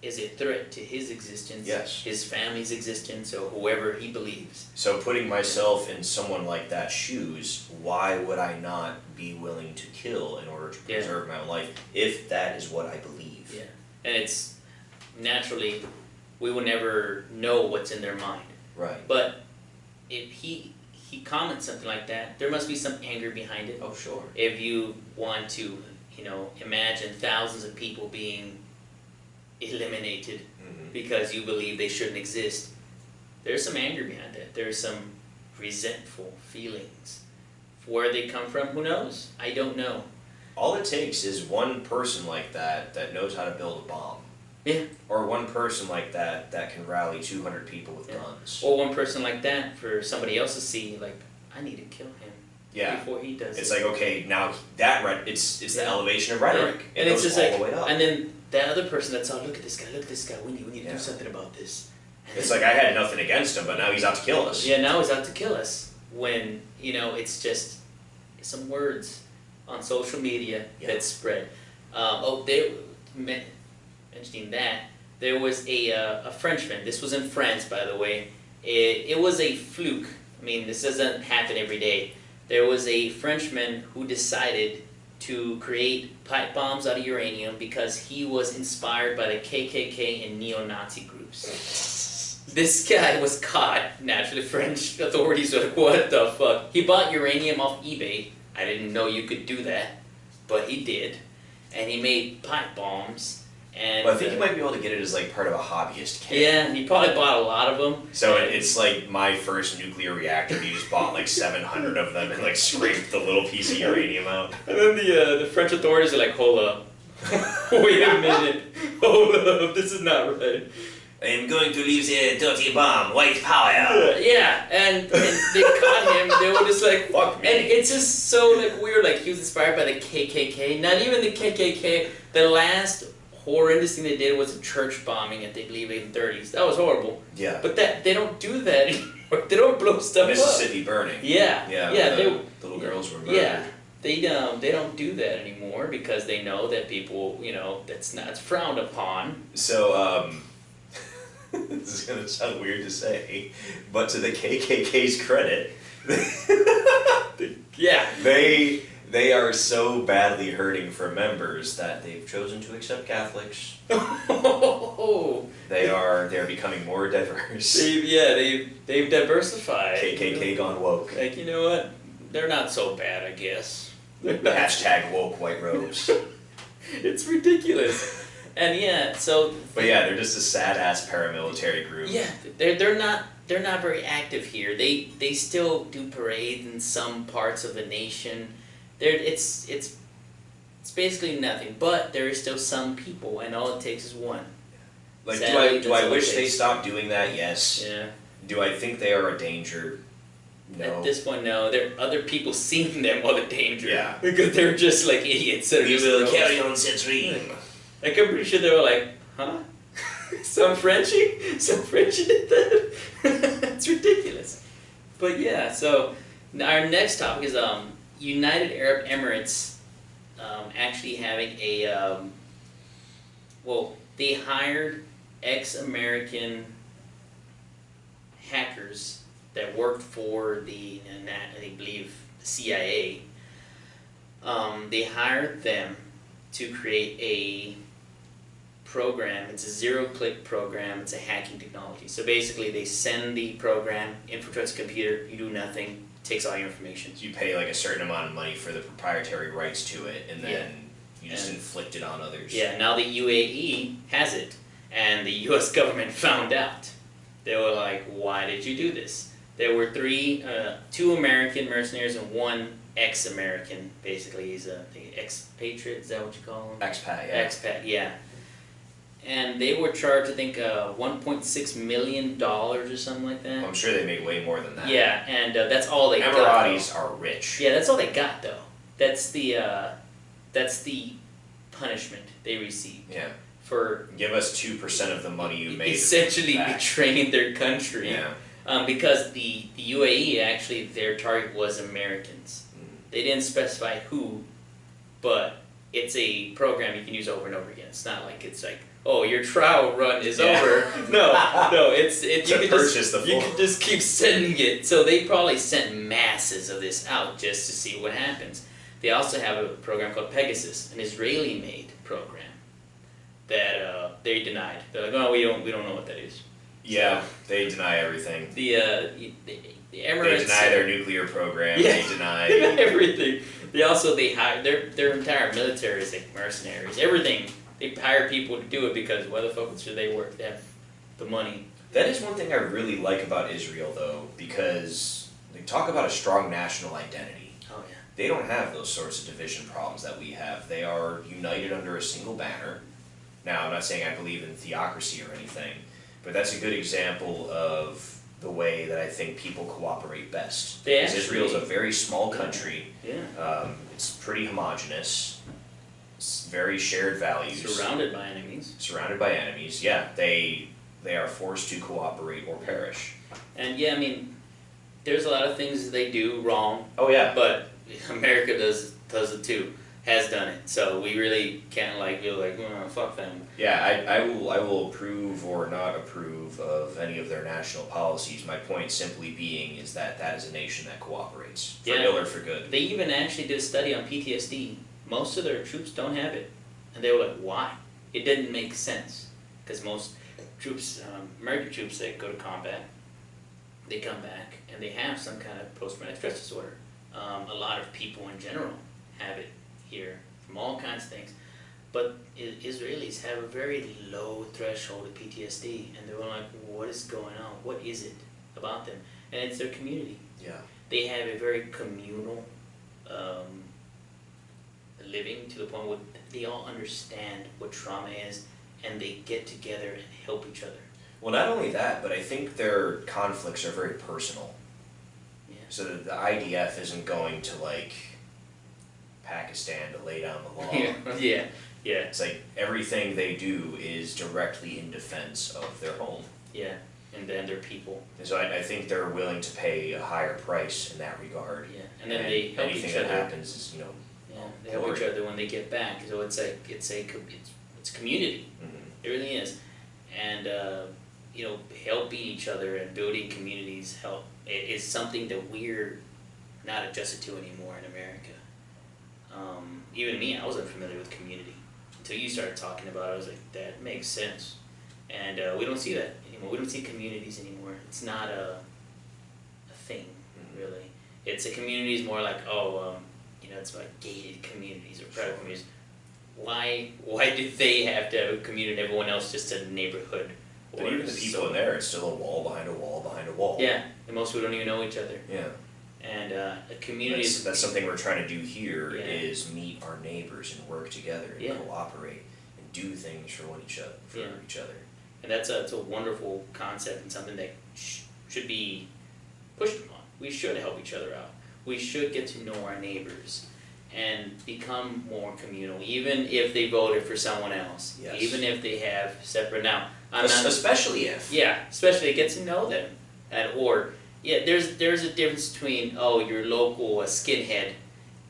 is a threat to his existence, yes, his family's existence, or whoever he believes. So putting myself in someone like that shoes, why would I not be willing to kill in order to preserve my own life if that is what I believe? Yeah, and it's naturally, we will never know what's in their mind. Right. But if he comments something like that, there must be some anger behind it. Oh, sure. If you want to, imagine thousands of people being eliminated because you believe they shouldn't exist, there's some anger behind that. There's some resentful feelings. Where they come from, who knows? I don't know. All it takes is one person like that knows how to build a bomb. Yeah. Or one person like that can rally 200 people with guns. Or one person like that for somebody else to see, like, I need to kill him. Yeah. Before he does it's it. Like, okay, now it's the elevation of rhetoric. Yeah. And it it's goes just all the way up. And then that other person that's look at this guy, we need to do something about this. And it's like, I had nothing against him, but now he's out to kill us. Yeah, now he's out to kill us. When, it's just some words on social media Yeah. that spread. Mentioning that, there was a Frenchman. This was in France, by the way. It was a fluke. I mean, this doesn't happen every day. There was a Frenchman who decided to create pipe bombs out of uranium because he was inspired by the KKK and neo-Nazi groups. This guy was caught. Naturally, French authorities were like, what the fuck? He bought uranium off eBay. I didn't know you could do that, but he did. And he made pipe bombs. And Well, I think you might be able to get it as like part of a hobbyist kit. yeah, and he probably bought a lot of them. So it's like my first nuclear reactor. You just bought like 700 of them and like scraped the little piece of uranium out. And then the French authorities are like, hold up. Wait a minute. Hold up, this is not right. I am going to leave the dirty bomb, white power. Yeah, and they caught him. They were just like, Fuck me. and it's just so like weird. Like he was inspired by the KKK. Not even the KKK. The last horrendous thing they did was a church bombing, I believe, in the 30s. That was horrible. Yeah. But they don't do that anymore. They don't blow stuff Mississippi up. burning. Yeah. Yeah. Yeah. The little girls were murdered. Yeah. They don't do that anymore because they know that people, it's frowned upon. So, this is gonna sound weird to say, but to the KKK's credit, Yeah. they are so badly hurting for members that they've chosen to accept Catholics. They're becoming more diverse. They've diversified. KKK gone woke. Like, you know what? They're not so bad, I guess. Hashtag woke white robes. It's ridiculous. And yeah, so. But yeah, they're just a sad ass paramilitary group. Yeah, they're not very active here. They still do parades in some parts of the nation. It's basically nothing, but there is still some people, and all it takes is one. Like, Sadly, do I that's all wish it they takes. stopped doing that? Yes. Yeah. Do I think they are a danger? No. At this point, no. There are other people seeing them are the danger. Yeah. Because they're just like idiots. That are We just will robots. carry on the dream. Like, I'm pretty sure they were like, huh? Some Frenchie did that? It's ridiculous. But yeah, so our next topic is United Arab Emirates actually having a, they hired ex-American hackers that worked for I believe, the CIA. They hired them to create a program. It's a zero-click program. It's a hacking technology. So basically, they send the program, infiltrates the computer, you do nothing, takes all your information. So you pay like a certain amount of money for the proprietary rights to it, and then you just inflict it on others. Yeah, now the UAE has it, and the U.S. government found out. They were like, why did you do this? There were two American mercenaries and one ex-American. Basically, he's the expatriate, is that what you call him? Expat, yeah. Expat, yeah. And they were charged, I think, $1.6 million or something like that. Well, I'm sure they made way more than that. Yeah, and that's all they got. Emiratis are rich. Yeah, that's all they got, though. That's the punishment they received. Yeah. For Give us 2% of the money you made. essentially back. betraying their country. Yeah. Because the UAE, actually, their target was Americans. They didn't specify who, but it's a program you can use over and over again. It's not like it's like, oh, your trial run is over. No, it's you can just keep sending it. So they probably sent masses of this out just to see what happens. They also have a program called Pegasus, an Israeli-made program that they denied. They're like, oh, we don't know what that is. Yeah, they deny everything. The Emirates. They deny their nuclear program. Yeah. They deny everything. They hire their entire military is like mercenaries. Everything. They hire people to do it because why the fuck should they work? They have the money. That is one thing I really like about Israel, though, because they talk about a strong national identity. Oh yeah. They don't have those sorts of division problems that we have. They are united under a single banner. Now, I'm not saying I believe in theocracy or anything, but that's a good example of the way that I think people cooperate best. Because Israel's a very small country. Yeah. It's pretty homogenous. It's very shared values. Surrounded by enemies. Surrounded by enemies, yeah. They are forced to cooperate or perish. And yeah, I mean, there's a lot of things they do wrong. Oh yeah. But America does those are the two, has done it. So we really can't be like, oh, fuck them. Yeah, I will approve or not approve of any of their national policies. My point simply being is that is a nation that cooperates, for ill or for good. They even actually did a study on PTSD. Most of their troops don't have it. And they were like, why? It didn't make sense. Because most troops, American troops that go to combat, they come back and they have some kind of post-traumatic stress disorder. A lot of people in general have it here from all kinds of things. But Israelis have a very low threshold of PTSD, and they were like, what is going on? What is it about them? And it's their community. Yeah. They have a very communal living, to the point where they all understand what trauma is, and they get together and help each other. Well, not only that, but I think their conflicts are very personal. Yeah. So that the IDF isn't going to Pakistan to lay down the law. Yeah. It's like everything they do is directly in defense of their home. Yeah, and then their people. And so I think they're willing to pay a higher price in that regard. Yeah, and then they help each anything other. that happens is, Yeah, they help each other when they get back. So it's community. Mm-hmm. It really is, and helping each other and building communities is something that we're not adjusted to anymore in America. Even me, I was unfamiliar with community until you started talking about it. I was like, that makes sense, and we don't see that anymore. We don't see communities anymore. It's not a thing, really. It's a community is more like it's like gated communities or private communities. Why did they have to have a community and everyone else just a neighborhood? But even the people in there, it's still a wall behind a wall behind a wall. Yeah, and most people don't even know each other. Yeah. And a community that's something we're trying to do here is meet our neighbors and work together and cooperate and do things for each other. And that's a wonderful concept and something that should be pushed upon. We should help each other out. We should get to know our neighbors and become more communal, even if they voted for someone else. Yes. Even if they have separate. Now, especially if. Yeah, especially get to know them, there's a difference between your local skinhead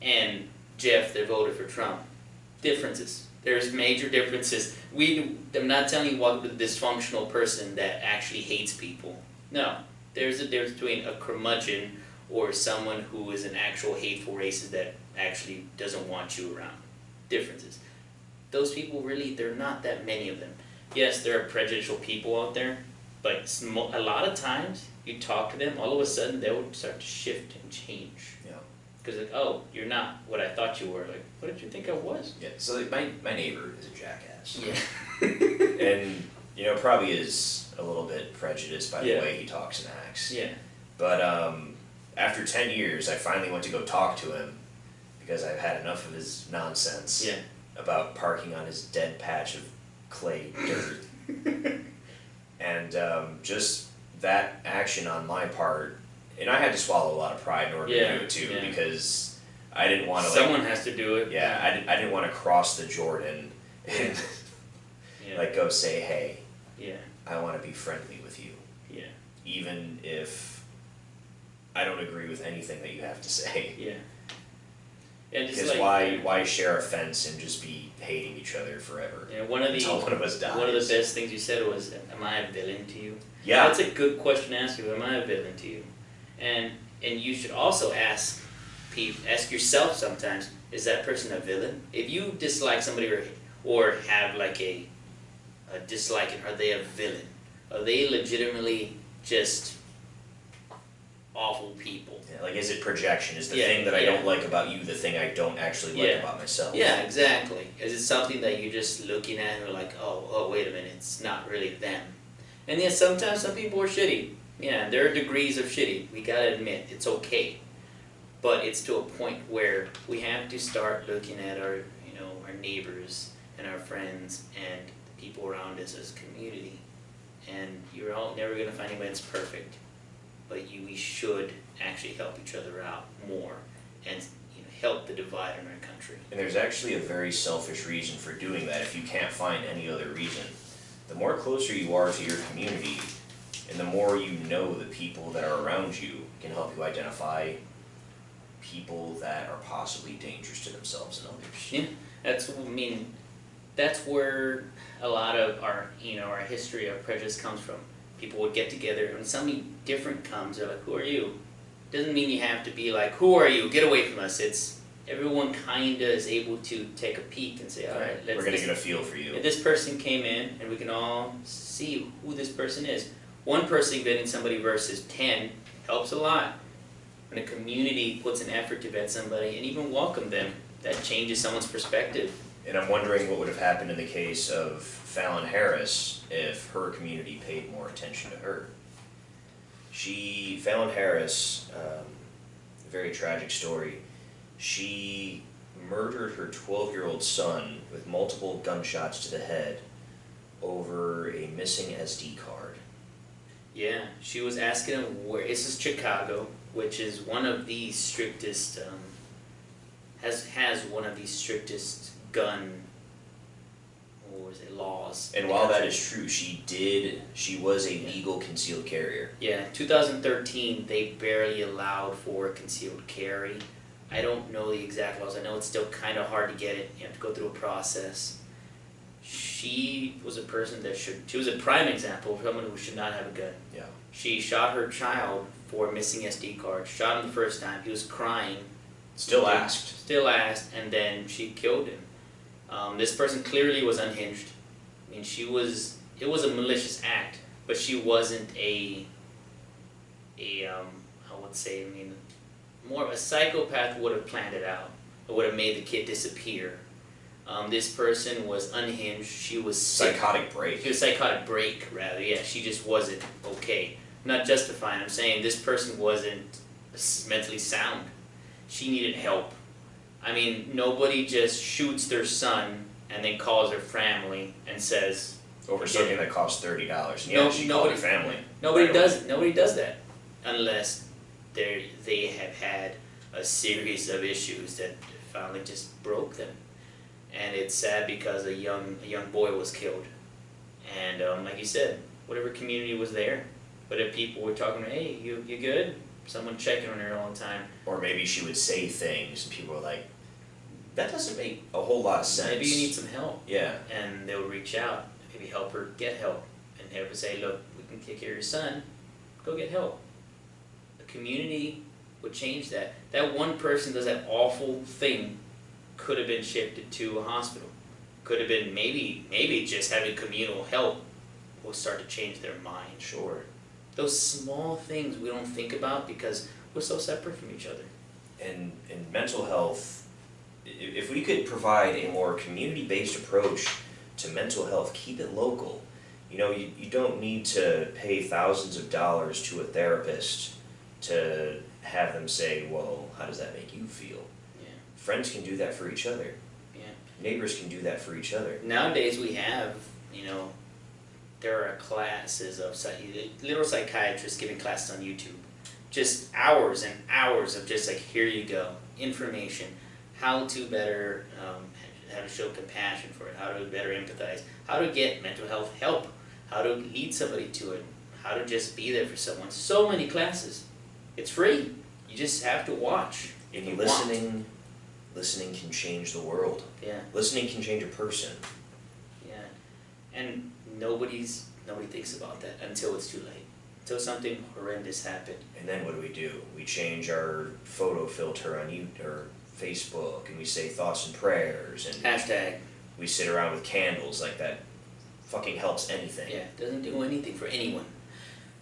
and Jeff that voted for Trump. Differences. There's major differences. I'm not telling you what a dysfunctional person that actually hates people. No, there's a difference between a curmudgeon or someone who is an actual hateful racist that actually doesn't want you around. Differences. Those people really, there are not that many of them. Yes, there are prejudicial people out there, but a lot of times you talk to them, all of a sudden they will start to shift and change. Yeah. Because you're not what I thought you were. Like, what did you think I was? Yeah. So my neighbor is a jackass. Yeah. And probably is a little bit prejudiced by the way he talks and acts. Yeah. But after 10 years, I finally went to go talk to him because I've had enough of his nonsense about parking on his dead patch of clay dirt. And just that action on my part, and I had to swallow a lot of pride in order to do it too, because I didn't want to. Someone has to do it. Yeah, I didn't want to cross the Jordan and go say, hey, I want to be friendly with you. Yeah. Even if I don't agree with anything that you have to say. Yeah. And because why share a fence and just be hating each other forever? Yeah, until one of us dies. One of the best things you said was, "Am I a villain to you?" Yeah, that's a good question to ask you. Am I a villain to you? And you should also ask yourself sometimes: is that person a villain? If you dislike somebody or have a dislike, are they a villain? Are they legitimately just awful people? Yeah, is it projection? Is the thing that I don't like about you the thing I don't actually like about myself? Yeah, exactly. Is it something that you're just looking at and you're like, oh, wait a minute, it's not really them? And yes, sometimes some people are shitty. Yeah, there are degrees of shitty. We gotta admit, it's okay. But it's to a point where we have to start looking at our neighbors and our friends and the people around us as a community. And you're all never gonna find anybody that's perfect. But we should actually help each other out more and help the divide in our country. And there's actually a very selfish reason for doing that if you can't find any other reason. The more closer you are to your community and the more you know the people that are around you can help you identify people that are possibly dangerous to themselves and others. Yeah, that's where a lot of our history of prejudice comes from. People would get together, and when somebody different comes, they're like, "Who are you?" Doesn't mean you have to be like, "Who are you? Get away from us." It's everyone kinda is able to take a peek and say, "All right, we're gonna get a feel for you." This person came in, and we can all see who this person is. One person vetting somebody versus 10 helps a lot. When a community puts an effort to vet somebody and even welcome them, that changes someone's perspective. And I'm wondering what would have happened in the case of Fallon Harris if her community paid more attention to her. Fallon Harris, very tragic story. She murdered her 12-year-old son with multiple gunshots to the head over a missing SD card. Yeah, she was asking him where. This is Chicago, which is one of the strictest, has one of the strictest gun, laws. And while that is true, she was a legal concealed carrier. Yeah, 2013 they barely allowed for concealed carry. I don't know the exact laws. I know it's still kind of hard to get it. You have to go through a process. She was a person that she was a prime example of someone who should not have a gun. Yeah. She shot her child for missing SD cards. Shot him the first time. He was crying. Still asked, and then she killed him. This person clearly was unhinged. I mean, it was a malicious act, but she wasn't I would say, more of a psychopath would have planned it out. It would have made the kid disappear. This person was unhinged. She was sick. Psychotic break. She was psychotic break, rather. Yeah, she just wasn't okay. I'm not justifying. I'm saying this person wasn't mentally sound. She needed help. I mean, nobody just shoots their son and then calls their family and says over something that costs $30. Yeah, she called her family. Nobody does that unless they have had a series of issues that finally just broke them. And it's sad because a young boy was killed. And like you said, whatever community was there, but if people were talking, "Hey, you good?" Someone checking on her all the time. Or maybe she would say things and people were like, that doesn't make a whole lot of sense. Maybe you need some help. Yeah. And they would reach out, maybe help her get help. And they would say, "Look, we can take care of your son. Go get help." The community would change that. That one person does that awful thing could have been shifted to a hospital. Could have been maybe just having communal help will start to change their mind. Sure. Those small things we don't think about because we're so separate from each other. And in mental health, if we could provide a more community-based approach to mental health, keep it local. You don't need to pay thousands of dollars to a therapist to have them say, "Well, how does that make you feel?" Yeah. Friends can do that for each other. Yeah. Neighbors can do that for each other. Nowadays we have, there are classes of little psychiatrists giving classes on YouTube. Just hours and hours of just like, here you go, information, how to better, how to show compassion for it, how to better empathize, how to get mental health help, how to lead somebody to it, how to just be there for someone. So many classes. It's free. You just have to watch. And listening can change the world. Yeah. Listening can change a person. Yeah. And nobody thinks about that until it's too late. Until something horrendous happened. And then what do? We change our photo filter on or Facebook, and we say thoughts and prayers, and hashtag. We sit around with candles like that. Fucking helps anything. Yeah, it doesn't do anything for anyone.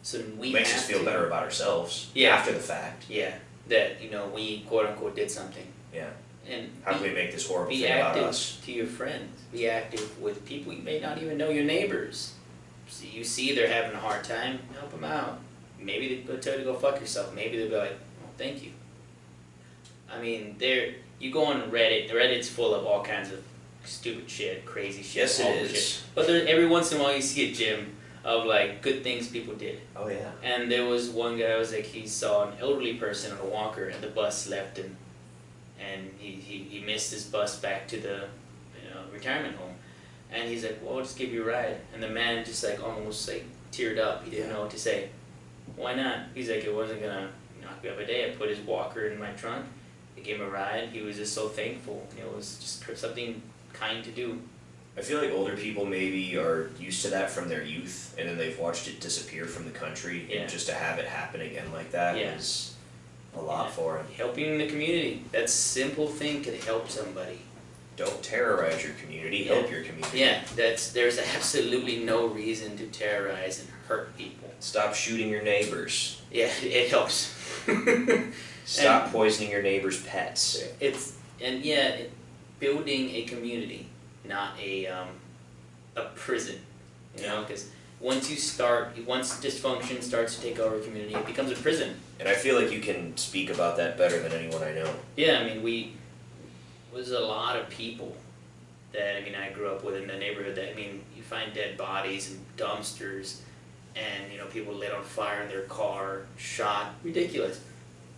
So makes us feel better about ourselves. Yeah. After the fact. Yeah, that we quote unquote did something. Yeah. And how can we make this horrible thing about us? Be active to your friends. Be active with people you may not even know, your neighbors. So you see they're having a hard time, help them out. Maybe they'll tell you to go fuck yourself. Maybe they'll be like, "Oh, thank you." I mean, you go on Reddit. Reddit's full of all kinds of stupid shit, crazy shit. Yes, it is. Shit. But every once in a while you see a gym of like good things people did. Oh yeah. And there was one guy was like, he saw an elderly person on a walker and the bus left him, and he missed his bus back to the retirement home, and he's like, "Well, I'll just give you a ride." And the man just like almost like teared up. He didn't know what to say. "Why not?" He's like, "It wasn't gonna knock me up a day." I put his walker in my trunk, They gave him a ride. He was just so thankful. It was just something kind to do. I feel like older people maybe are used to that from their youth, and then they've watched it disappear from the country, Yeah. and just to have it happen again like that is a lot for them. Helping the community. That simple thing could help somebody. Don't terrorize your community, Yeah. help your community. Yeah, there's absolutely no reason to terrorize and hurt people. Stop shooting your neighbors. Yeah, it helps. Stop poisoning your neighbors' pets. Building a community, not a prison. You know, because once dysfunction starts to take over a community, it becomes a prison. And I feel like you can speak about that better than anyone I know. Yeah, I mean, was a lot of people that, I mean, I grew up with in the neighborhood that, I mean, you find dead bodies and dumpsters and, you know, people lit on fire in their car, shot, ridiculous.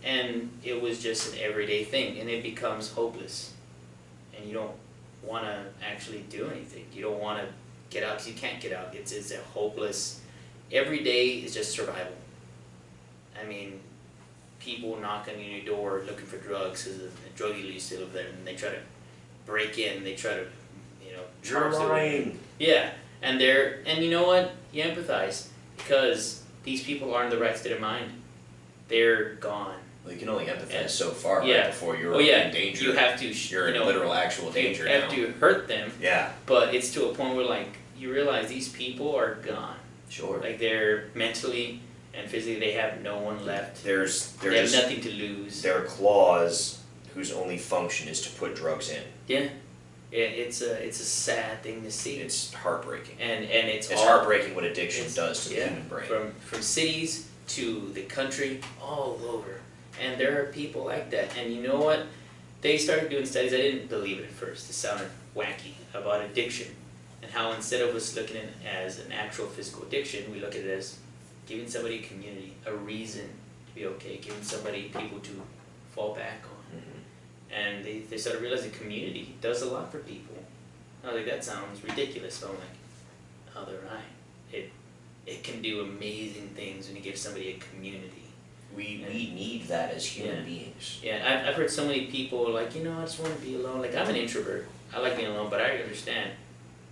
And it was just an everyday thing, and it becomes hopeless. And you don't want to actually do anything. You don't want to get out, because you can't get out. It's a hopeless, every day is just survival. I mean, people knock on your door looking for drugs because the drug dealer used to live there, and they try to break in, they try to, you know, charge You're them. lying. Yeah, and you know what? You empathize, because these people aren't in the right state of mind. They're gone. Well, you can only empathize And- so far right before you're in danger. You have to, You're you in know, literal actual danger you have now. to hurt them, Yeah, but it's to a point where, like, you realize these people are gone. sure. Like, they're mentally and physically, they have no one left. They have There's nothing to lose. there are claws whose only function is to put drugs in. Yeah, it's a sad thing to see. It's heartbreaking. And it's It's all heartbreaking what addiction does to the yeah, human brain. from cities to the country, all over. And there are people like that. And you know what? They started doing studies. I didn't believe it at first. It sounded wacky, about addiction, and how instead of us looking at it as an actual physical addiction, we look at it as giving somebody a community, a reason to be okay, giving somebody people to fall back on. Mhm. And they started realizing community does a lot for people. I was like, that sounds ridiculous, but I'm like, oh, they're right. It can do amazing things when you give somebody a community. We need that as human beings. Yeah, I've heard so many people like, you know, I just want to be alone. Like, I'm an introvert. I like being alone, but I understand.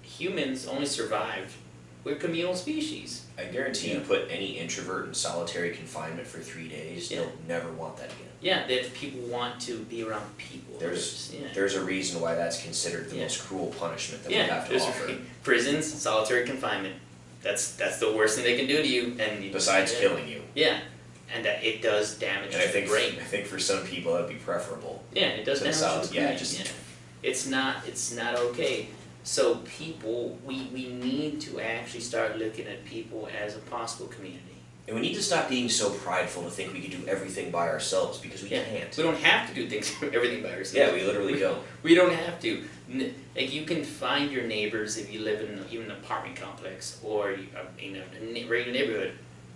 Humans only survived. We're a communal species. I guarantee you put any introvert in solitary confinement for 3 days, Yeah. they'll never want that again. Yeah, that people want to be around people. There's a reason why that's considered the most cruel punishment that we have to there's offer. prisons, solitary confinement. That's the worst thing they can do to you. And Besides killing you. Yeah, and that it does damage And to the brain. I think for some people that'd be preferable. Yeah, it does to damage solid- to the brain. yeah, just- It's not okay. So people, we need to actually start looking at people as a possible community. And we need to stop being so prideful to think we can do everything by ourselves, because we can't. We don't have to do things everything by ourselves. Yeah, we literally don't. We don't have to. Like, you can find your neighbors if you live in even an apartment complex or in a regular neighborhood.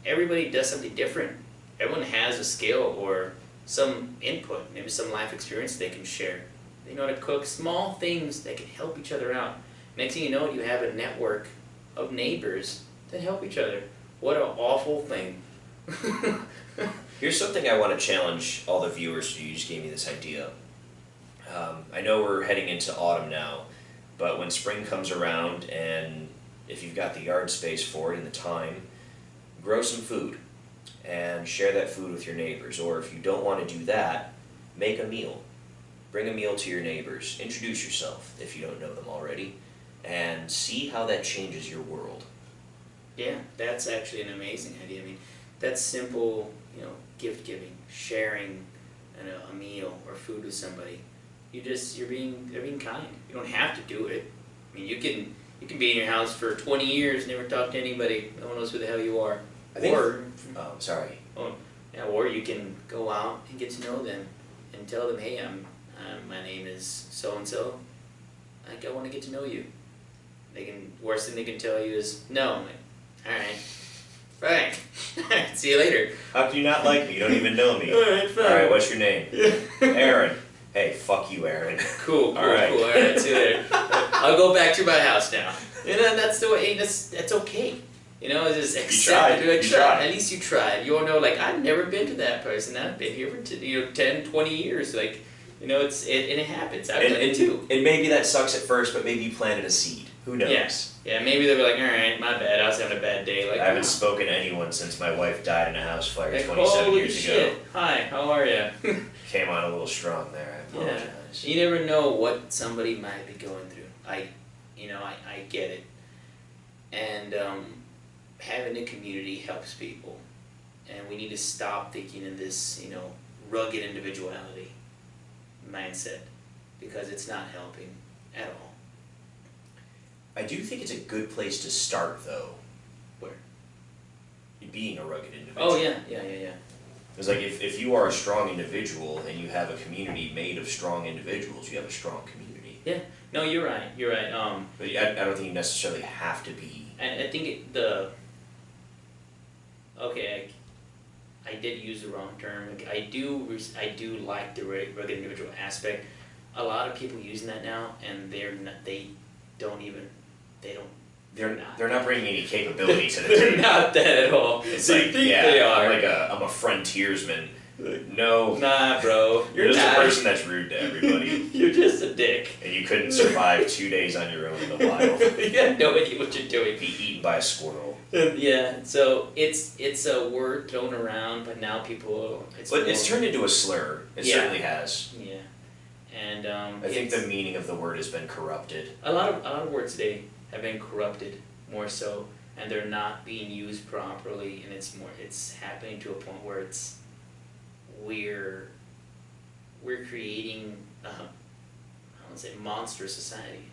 Everybody does something different. Everyone has a skill or some input, maybe some life experience they can share. They know how to cook, small things that can help each other out. Next thing you know, you have a network of neighbors that help each other. What an awful thing. Here's something I want to challenge all the viewers to do. You just gave me this idea. I know we're heading into autumn now, but when spring comes around, and if you've got the yard space for it and the time, grow some food and share that food with your neighbors. Or if you don't want to do that, make a meal. Bring a meal to your neighbors. Introduce yourself if you don't know them already, and see how that changes your world. Yeah, that's actually an amazing idea. I mean, that's simple, you know, gift giving, sharing a meal or food with somebody. You're being kind. You don't have to do it. I mean, you can be in your house for 20 years, never talk to anybody. No one knows who the hell you are. Sorry. Or you can go out and get to know them and tell them, hey, my name is so and so. Like, I want to get to know you. Worst thing they can tell you is no. I'm like, all right, fine. See you later. How can you not like me? You don't even know me. Alright, fine. Alright, what's your name? Aaron. Hey, fuck you, Aaron. Cool. Alright. All right, see you later. I'll go back to my house now. You know, that's the way. That's okay. You know, just accept it. You tried. At least you tried. You all know, like, I've never been to that person. I've been here for 10, 20 years. Like, You know, and it happens. I've done it too. And maybe that sucks at first, but maybe you planted a seed. Who knows? Yeah, maybe they'll be like, all right, my bad, I was having a bad day. Like, I haven't spoken to anyone since my wife died in a house fire like, 27 holy years shit. ago. Hi, how are you? Came on a little strong there. I apologize. You never know what somebody might be going through. I get it. And having a community helps people. And we need to stop thinking in this, rugged individuality mindset, because it's not helping at all. I do think it's a good place to start, though. Where? Being a rugged individual. Oh, yeah. It's like if you are a strong individual and you have a community made of strong individuals, you have a strong community. Yeah. No, you're right. But I don't think you necessarily have to be. And I think I did use the wrong term. Like, I do like the rugged individual aspect. A lot of people using that now, and they're not bringing any capability to the They're table. not that at all. It's They like, think yeah, they are. I'm a frontiersman. No. Nah, bro. You're just a person that's rude to everybody. You're just a dick. And you couldn't survive 2 days on your own in the wild. You have no idea what you're doing. Be eaten by a squirrel. Yeah, so it's a word thrown around, but now people. It's turned into a slur. It certainly has. Yeah, and I think the meaning of the word has been corrupted. A lot of words today have been corrupted, more so, and they're not being used properly, and it's happening to a point where we're creating I would say monster society.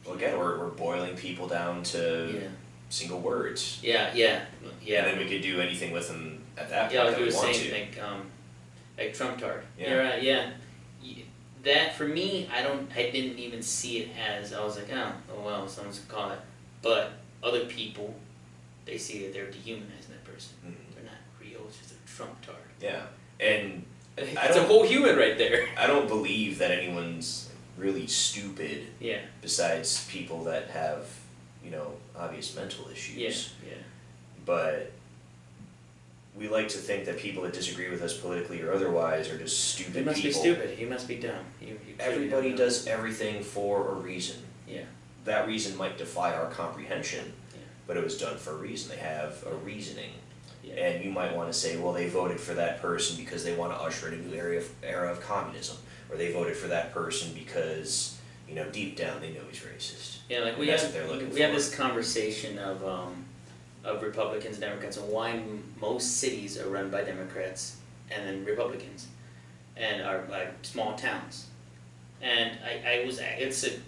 Well, again, we're boiling people down to single words. Yeah. And then we could do anything with them at that point. Yeah, like that you were we want saying, to. like Trump-tard. Yeah. You're right, yeah. That, for me, I didn't even see it as, I was like, oh well, someone's gonna call it. But other people, they see that they're dehumanizing that person. Mm-hmm. They're not real, it's just a Trump-tard. Yeah, and it's a whole human right there. I don't believe that anyone's really stupid. Yeah. Besides people that have, obvious mental issues. Yeah. But we like to think that people that disagree with us politically or otherwise are just stupid people. You must be stupid. You must be dumb. Everybody does everything for a reason. Yeah. That reason might defy our comprehension, Yeah. but it was done for a reason. They have a reasoning. Yeah. And you might want to say, well, they voted for that person because they want to usher in a new era of communism. Or they voted for that person because, deep down they know he's racist. Yeah, like we have this conversation of Republicans and Democrats and why most cities are run by Democrats and then Republicans, and are like small towns. And it's a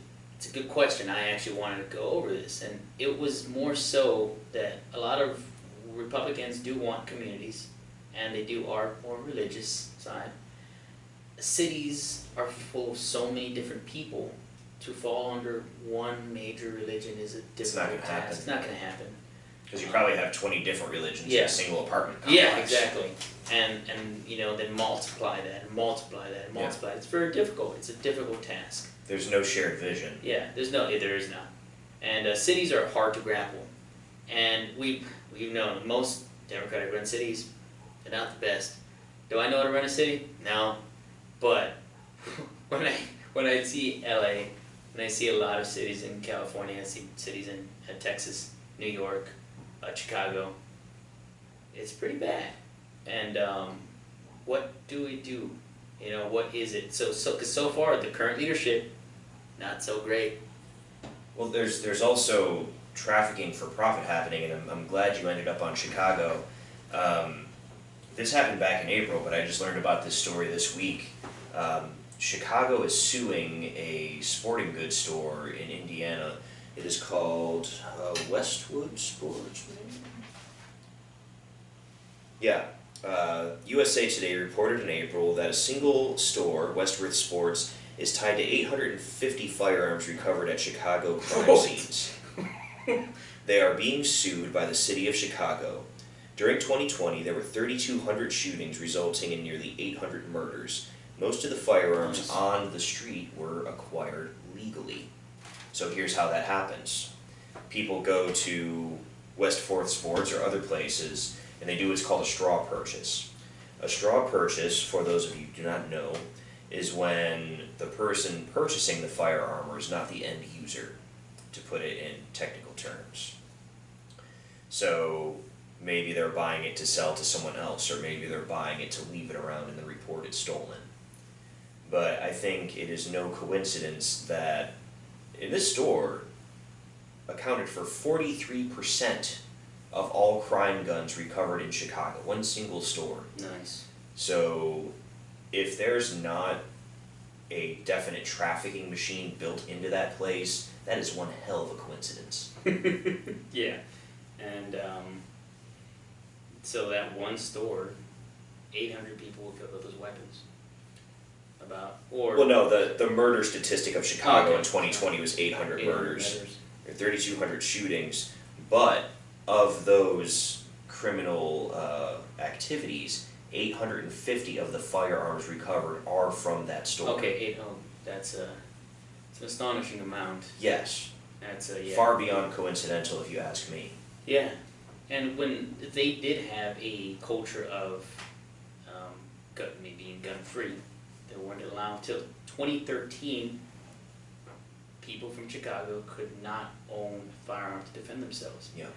good question. I actually wanted to go over this, and it was more so that a lot of Republicans do want communities, and they are more religious side. Cities are full of so many different people. To fall under one major religion is a difficult task. It's not going to happen. Because you probably have 20 different religions in a single apartment complex. Yeah, exactly. And then multiply that and multiply that and multiply. It's very difficult. It's a difficult task. There's no shared vision. Yeah, there is not. And cities are hard to grapple. And we've known most Democratic run cities, they're not the best. Do I know how to run a city? No. But when I see LA, when I see a lot of cities in California, I see cities in Texas, New York, Chicago, it's pretty bad. And what do we do? What is it? Because so far the current leadership, not so great. Well, there's also trafficking for profit happening, and I'm glad you ended up on Chicago. This happened back in April, but I just learned about this story this week. Chicago is suing a sporting goods store in Indiana. It is called Westwood Sports. Yeah. USA Today reported in April that a single store, Westwood Sports, is tied to 850 firearms recovered at Chicago crime scenes. They are being sued by the city of Chicago. During 2020, there were 3,200 shootings resulting in nearly 800 murders. Most of the firearms on the street were acquired legally. So here's how that happens. People go to West 4th Sports or other places, and they do what's called a straw purchase. A straw purchase, for those of you who do not know, is when the person purchasing the firearm is not the end user, to put it in technical terms. So maybe they're buying it to sell to someone else, or maybe they're buying it to leave it around and then report it stolen. But I think it is no coincidence that in this store accounted for 43% of all crime guns recovered in Chicago, one single store. Nice. So if there's not a definite trafficking machine built into that place, that is one hell of a coincidence. Yeah, and so that one store, 800 people will kill with those weapons. Well, no, the murder statistic of Chicago in 2020 was 800 800 murders, or 3,200 shootings, but of those criminal activities, 850 of the firearms recovered are from that store. Okay, that's it's an astonishing amount. Yes. That's yeah. Far beyond coincidental, if you ask me. Yeah, and when they did have a culture of being gun-free, they weren't allowed till 2013. People from Chicago could not own firearms to defend themselves. Yeah.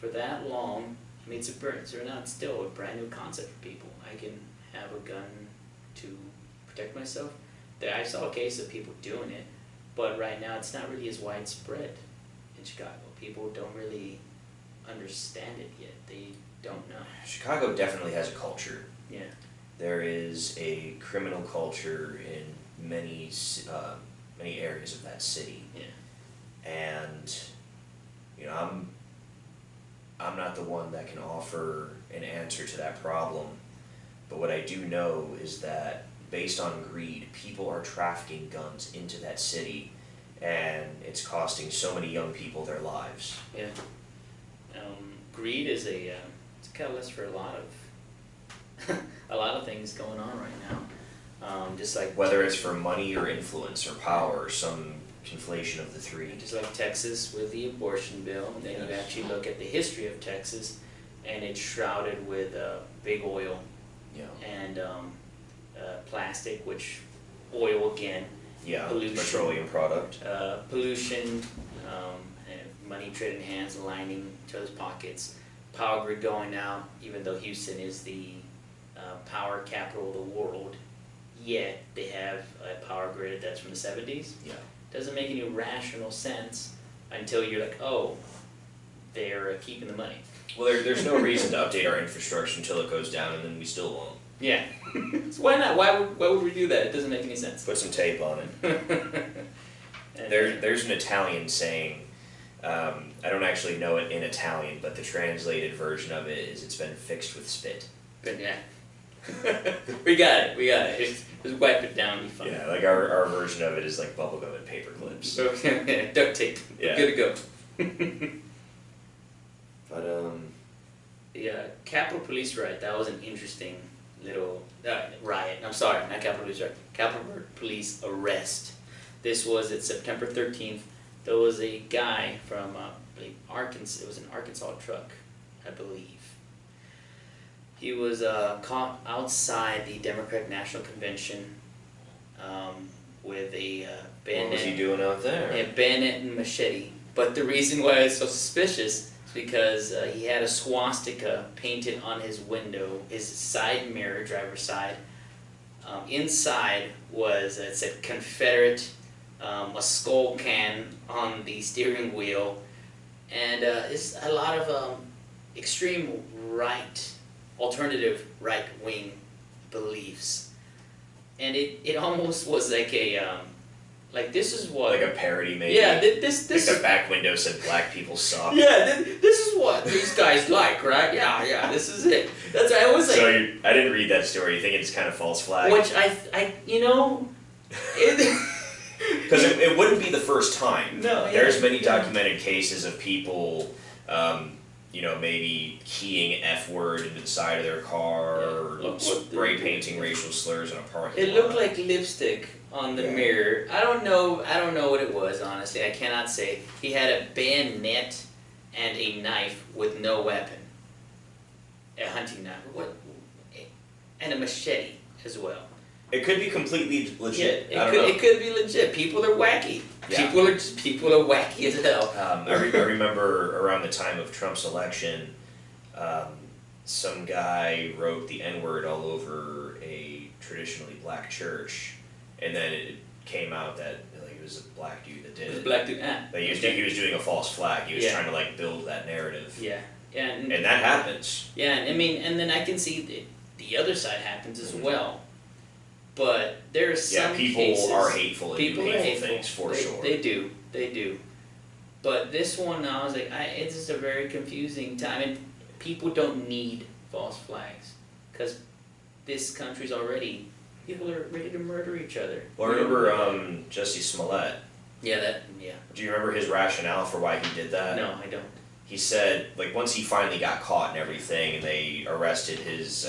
For that long, I mean, it's not still a brand new concept for people. I can have a gun to protect myself. I saw a case of people doing it, but right now it's not really as widespread in Chicago. People don't really understand it yet. They don't know. Chicago definitely has a culture. Yeah. There is a criminal culture in many areas of that city. Yeah. And I'm not the one that can offer an answer to that problem, but what I do know is that based on greed, people are trafficking guns into that city, and it's costing so many young people their lives. Yeah. Greed is it's a catalyst for a lot of things going on right now. Just like whether it's for money or influence or power or some conflation of the three. Just like Texas with the abortion bill, and then you actually look at the history of Texas, and it's shrouded with big oil and plastic, which oil again, pollution, petroleum product, pollution, and money trading hands, lining each other's pockets, power grid going out, even though Houston is the power capital of the world, yet they have a power grid that's from the 70s. Yeah. Doesn't make any rational sense until you're like, oh, they're keeping the money. Well, there's no reason to update our infrastructure until it goes down, and then we still won't. Yeah. So why not? Why would we do that? It doesn't make any sense. Put some tape on it. There's an Italian saying, I don't actually know it in Italian, but the translated version of it is it's been fixed with spit. But yeah. we got it. Just wipe it down, be fine. Yeah, like our version of it is like bubblegum and paper clips. Duct tape. Yeah. Good to go. But the Capitol Police riot, that was an interesting little riot. I'm sorry, not Capitol Police riot. Capitol Police arrest. This was at September 13th. There was a guy from Arkansas. It was an Arkansas truck, I believe. He was caught outside the Democratic National Convention with a bayonet. what was he doing out there? A bayonet and machete. But the reason why it's so suspicious is because he had a swastika painted on his window, his side mirror, driver's side. Inside was, it said Confederate, a skull can on the steering wheel, and it's a lot of extreme right, alternative right-wing beliefs. And it almost was like a, like this is what... Like a parody maybe? Yeah, this like the back window said black people suck. Yeah, this is what these guys like, right? Yeah, this is it. That's I was like... So I didn't read that story. You think it's kind of false flag? Which I Because it wouldn't be the first time. No, yeah, There's many documented cases of people, maybe keying F word into the side of their car, or spray painting racial slurs in a parking lot. It looked like lipstick on the mirror. I don't know what it was, honestly. I cannot say. He had a bayonet and a knife with no weapon. A hunting knife. What? and a machete as well. It could be completely legit. I don't know. It could be legit. People are wacky. Yeah. People are wacky as hell. I remember around the time of Trump's election, some guy wrote the N-word all over a traditionally black church, and then it came out that like it was a black dude that did it. It was a black dude. Like he was doing a false flag. He was trying to like build that narrative. Yeah. And that happens. Yeah, I mean, and then I can see the other side happens as well. But there are some people cases, are hateful and people do are hateful things for sure. They do. But this one, I was like, it's just a very confusing time. And people don't need false flags because this country's already, people are ready to murder each other. Well, I remember Jussie Smollett. Yeah. Do you remember his rationale for why he did that? No, I don't. He said, like, once he finally got caught and everything, and they arrested his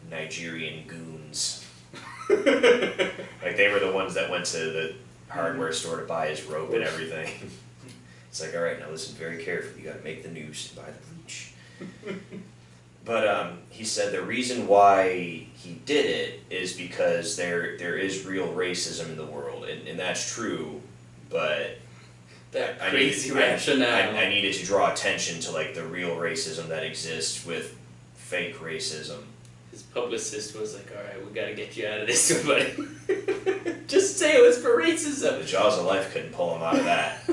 Nigerian goons. Like, they were the ones that went to the hardware store to buy his rope and everything. It's like, all right, now listen very carefully. You got to make the noose and buy the leash. But he said the reason why he did it is because there is real racism in the world, and that's true. But that crazy rationale. I needed to draw attention to like the real racism that exists with fake racism. His publicist was like, all right, we got to get you out of this, buddy. Just say it was for racism. The jaws of life couldn't pull him out of that.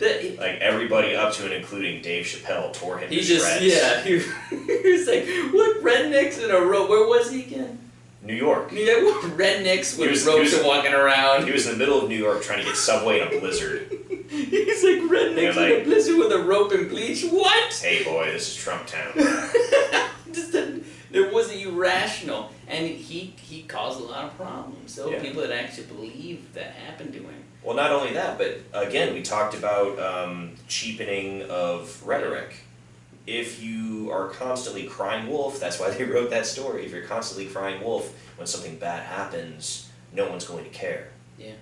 Like everybody up to and including Dave Chappelle tore him to shreds. He was like, what rednecks in a row? Where was he again? New York. Yeah, rednecks with ropes and walking around. He was in the middle of New York trying to get Subway in a blizzard. He's like, rednecks in a blizzard with a rope and bleach? What? Hey boy, this is Trump town. It was irrational. And he caused a lot of problems. There were people that actually believe that happened to him. Well, not only that, but again, we talked about cheapening of rhetoric. If you are constantly crying wolf, that's why they wrote that story. If you're constantly crying wolf when something bad happens, no one's going to care. Yeah,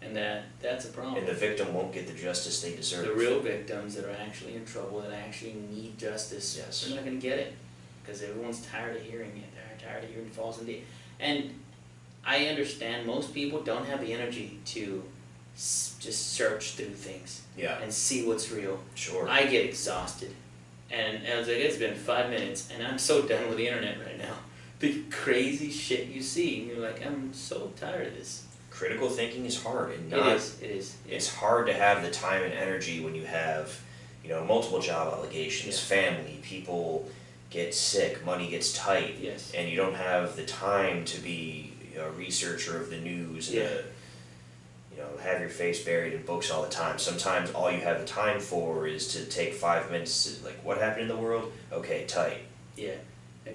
and that's a problem. And the victim won't get the justice they deserve. The real victims that are actually in trouble, that actually need justice, they're not going to get it. Because everyone's tired of hearing it. They're tired of hearing false indeed. And I understand most people don't have the energy to just search through things and see what's real. Sure. I get exhausted. And I was like, it's been 5 minutes, and I'm so done with the internet right now. The crazy shit you see, and you're like, I'm so tired of this. Critical thinking is hard, and it is. Yeah. It's hard to have the time and energy when you have, multiple job obligations, family, people get sick, money gets tight, and you don't have the time to be a researcher of the news and have your face buried in books all the time. Sometimes all you have the time for is to take 5 minutes to, like, what happened in the world? Okay, tight. Yeah.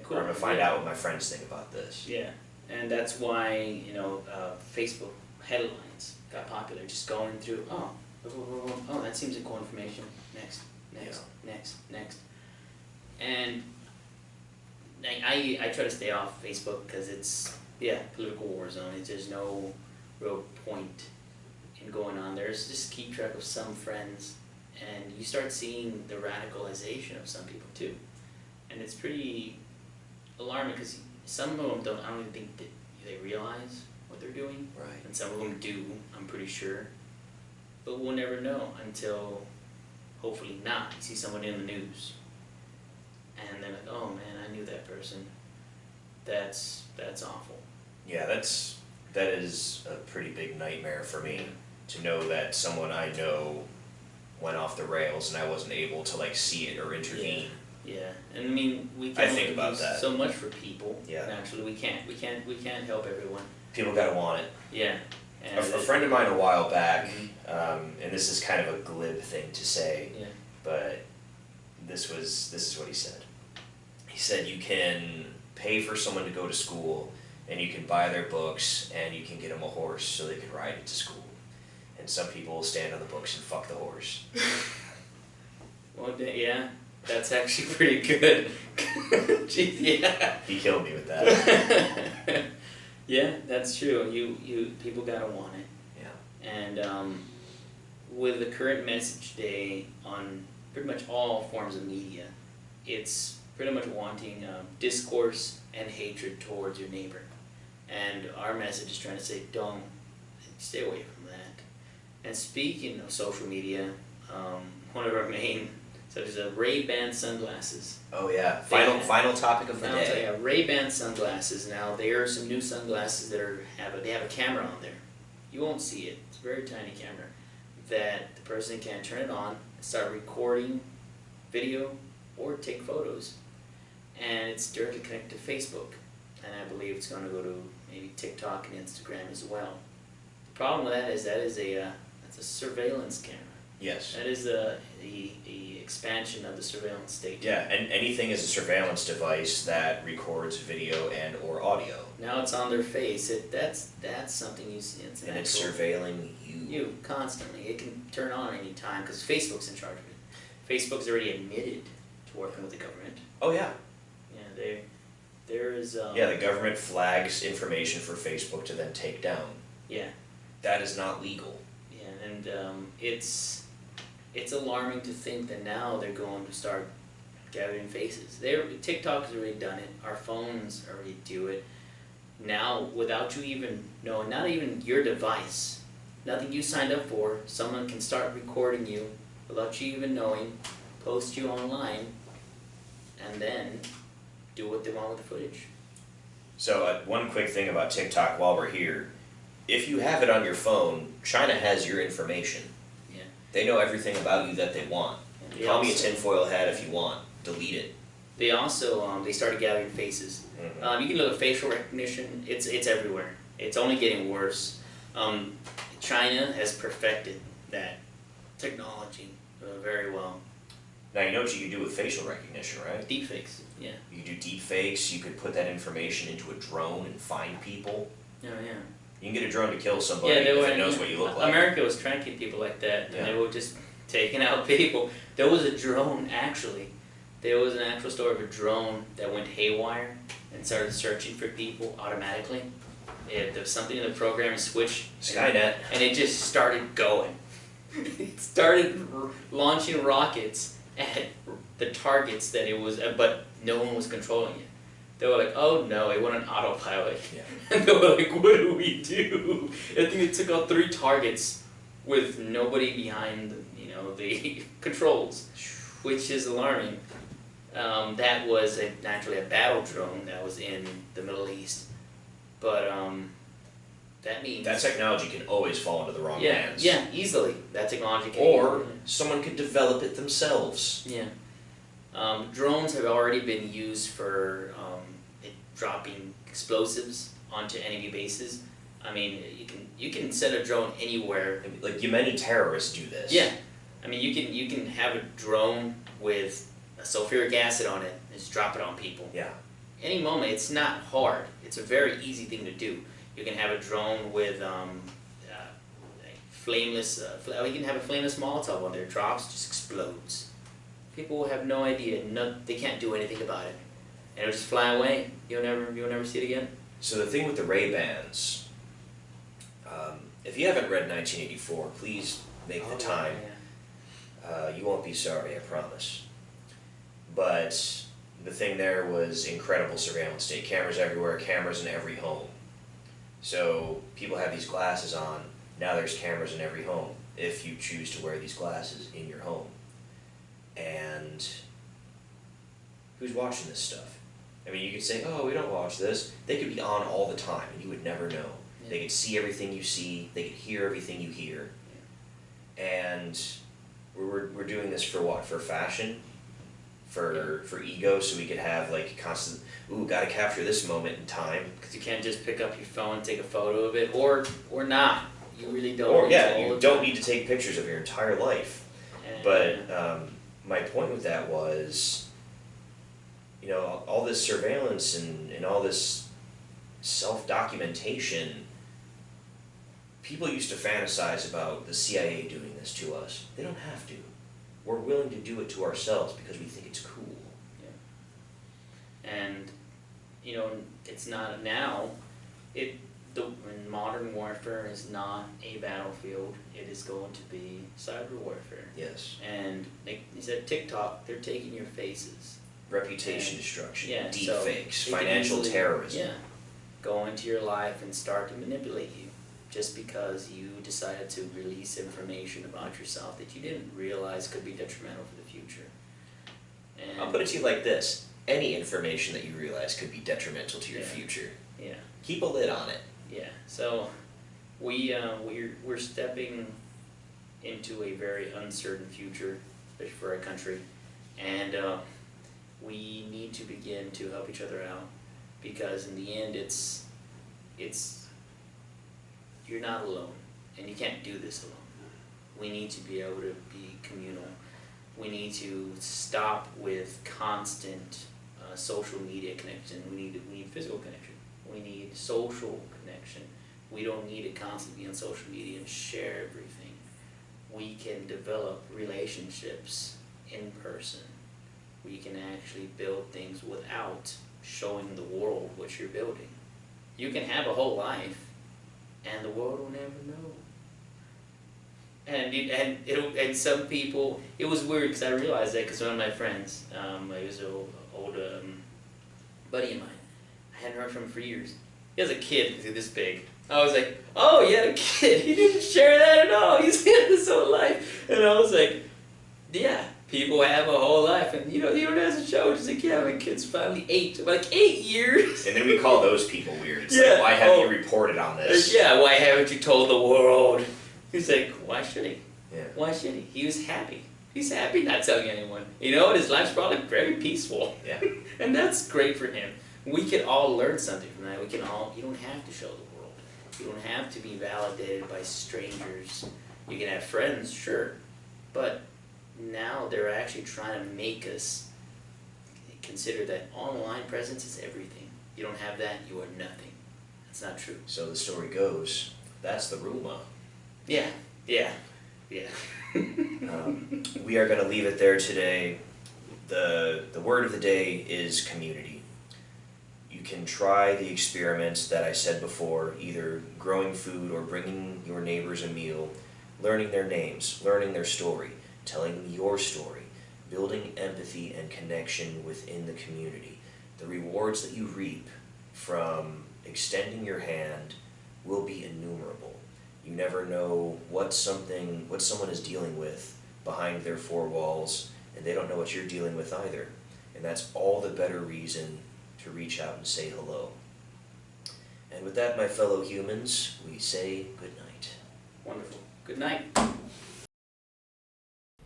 Cool. Or I'm going to find out what my friends think about this. Yeah. And that's why, Facebook headlines got popular. Just going through, oh, that seems like cool information. Next. And I try to stay off Facebook because it's, political war zone. There's no real point in going on there. Just keep track of some friends, and you start seeing the radicalization of some people too. And it's pretty alarming because some of them I don't even think they realize what they're doing. Right. And some of them do, I'm pretty sure. But we'll never know until, hopefully not, you see someone in the news. And they're like, oh man, I knew that person. That's awful. Yeah, that is a pretty big nightmare for me, to know that someone I know went off the rails and I wasn't able to like see it or intervene. Yeah, and I mean we I think about that so much for people. Yeah. Naturally, we can't help everyone. People gotta want it. Yeah. And a friend of mine a while back, and this is kind of a glib thing to say, but this is what he said. He said you can pay for someone to go to school, and you can buy their books, and you can get them a horse so they can ride it to school. And some people will stand on the books and fuck the horse. Well, yeah, that's actually pretty good. Jeez, yeah. He killed me with that. Yeah, that's true. You people gotta want it. Yeah. And with the current message day on pretty much all forms of media, it's pretty much wanting discourse and hatred towards your neighbor. And our message is trying to say, don't, stay away from that. And speaking of social media, one of our main, such as Ray-Ban sunglasses. Oh yeah, final topic of the day. Yeah, Ray-Ban sunglasses. Now there are some new sunglasses that they have a camera on there. You won't see it. It's a very tiny camera that the person can turn it on, start recording video, or take photos, and it's directly connected to Facebook. And I believe it's going to go to maybe TikTok and Instagram as well. The problem with that is that's a surveillance camera. Yes. That is the expansion of the surveillance state. Yeah, and anything is a surveillance device that records video and or audio. Now it's on their face. That's something you see. It's and it's surveilling you. You constantly. It can turn on any time because Facebook's in charge of it. Facebook's already admitted to working with the government. Oh yeah. Yeah, there is. Yeah, the government flags information for Facebook to then take down. Yeah. That is not legal. Yeah, and it's alarming to think that now they're going to start gathering faces. TikTok has already done it. Our phones already do it. Now, without you even knowing, not even your device, nothing you signed up for, someone can start recording you without you even knowing, post you online, and then do what they want with the footage. So one quick thing about TikTok while we're here. If you have it on your phone, China has your information. Yeah. They know everything about you that they want. Call me a tinfoil hat if you want. Delete it. They also, they started gathering faces. Mm-hmm. You can look at facial recognition. It's everywhere. It's only getting worse. China has perfected that technology very well. Now you know what you can do with facial recognition, right? Deepfakes, yeah. You can do deepfakes. You could put that information into a drone and find people. Oh yeah. You can get a drone to kill somebody if it knows what you look like. America was tracking people like that, and Yeah. they were just taking out people. There was a drone, actually. There was an actual story of a drone that went haywire and started searching for people automatically. There was something in the program and switched. Skynet. And it just started going. It started launching rockets at the targets that it was, but no one was controlling it. They were like, oh no, it went on autopilot. Yeah. And they were like, what do we do? I think it took out 3 targets with nobody behind, the controls, which is alarming. That was actually a battle drone that was in the Middle East. But that means... That technology can always fall into the wrong hands. Yeah, easily. That technology can... Or someone could develop it themselves. Yeah. Drones have already been used for dropping explosives onto enemy bases. I mean, you can set a drone anywhere. Like many terrorists do this. Yeah. I mean, you can have a drone with a sulfuric acid on it and just drop it on people. Yeah. Any moment, it's not hard. It's a very easy thing to do. You can have a drone with flameless. You can have a flameless Molotov on there. Drops, just explodes. People will have no idea. They can't do anything about it, and it'll just fly away. You'll never see it again. So the thing with the Ray-Bans, if you haven't read 1984, please make the time. Yeah. You won't be sorry, I promise. But the thing there was incredible surveillance state. Cameras everywhere, cameras in every home. So people have these glasses on. Now there's cameras in every home if you choose to wear these glasses in your home. And who's watching this stuff? I mean, you could say, oh, we don't watch this. They could be on all the time, and you would never know. Yeah. They could see everything you see. They could hear everything you hear. Yeah. And we're doing this for what? For fashion? For ego, so we could have like constant, ooh, gotta capture this moment in time. Because you can't just pick up your phone and take a photo of it, or not. You really don't. Or yeah, you don't need to take pictures of your entire life. But my point with that was, all this surveillance and all this self-documentation, people used to fantasize about the CIA doing this to us. They don't have to. We're willing to do it to ourselves because we think it's cool. Yeah. And, it's not now. When modern warfare is not a battlefield, it is going to be cyber warfare. Yes. And like you said, TikTok, they're taking your faces. Reputation destruction, Yeah, deep so fakes, they can financial easily, terrorism. Yeah, go into your life and start to manipulate you just because you decided to release information about yourself that you didn't realize could be detrimental for the future. And I'll put it to you like this. Any information that you realize could be detrimental to your future. Yeah, Keep a lid on it. yeah. So we're stepping into a very uncertain future, especially for our country, and we need to begin to help each other out, because in the end it's you're not alone, and you can't do this alone. We need to be able to be communal. We need to stop with constant social media connection. We need physical connection. We need social connection. We don't need to constantly be on social media and share everything. We can develop relationships in person. We can actually build things without showing the world what you're building. You can have a whole life, and the world will never know. And some people, it was weird because I realized that because one of my friends, he was an old buddy of mine. I hadn't heard from him for years. He has a kid this big. I was like, oh, you had a kid. He didn't share that at all. He's had his whole life. And I was like, yeah, people have a whole life. And you don't have to show it. Just like, yeah, my kid's finally 8. I'm like, 8 years? And then we call those people weird. It's Yeah, like, why haven't you reported on this? Yeah, why haven't you told the world? He's like, why should he? Yeah. Why should he? He was happy. He's happy not telling anyone. You know, and his life's probably very peaceful. Yeah. And that's great for him. We can all learn something from that. You don't have to show the world. You don't have to be validated by strangers. You can have friends, sure. But now they're actually trying to make us consider that online presence is everything. You don't have that, you are nothing. That's not true. So the story goes, that's the rumor. Yeah. We are going to leave it there today. The word of the day is community. You can try the experiments that I said before, either growing food or bringing your neighbors a meal, learning their names, learning their story, telling them your story, building empathy and connection within the community. The rewards that you reap from extending your hand will be innumerable. You never know what someone is dealing with behind their four walls, and they don't know what you're dealing with either. And that's all the better reason to reach out and say hello. And with that, my fellow humans, we say good night. Wonderful. Good night.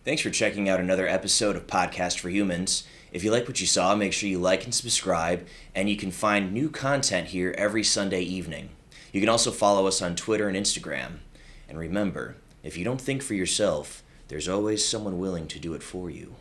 Thanks for checking out another episode of Podcast for Humans. If you like what you saw, make sure you like and subscribe, and you can find new content here every Sunday evening. You can also follow us on Twitter and Instagram. And remember, if you don't think for yourself, there's always someone willing to do it for you.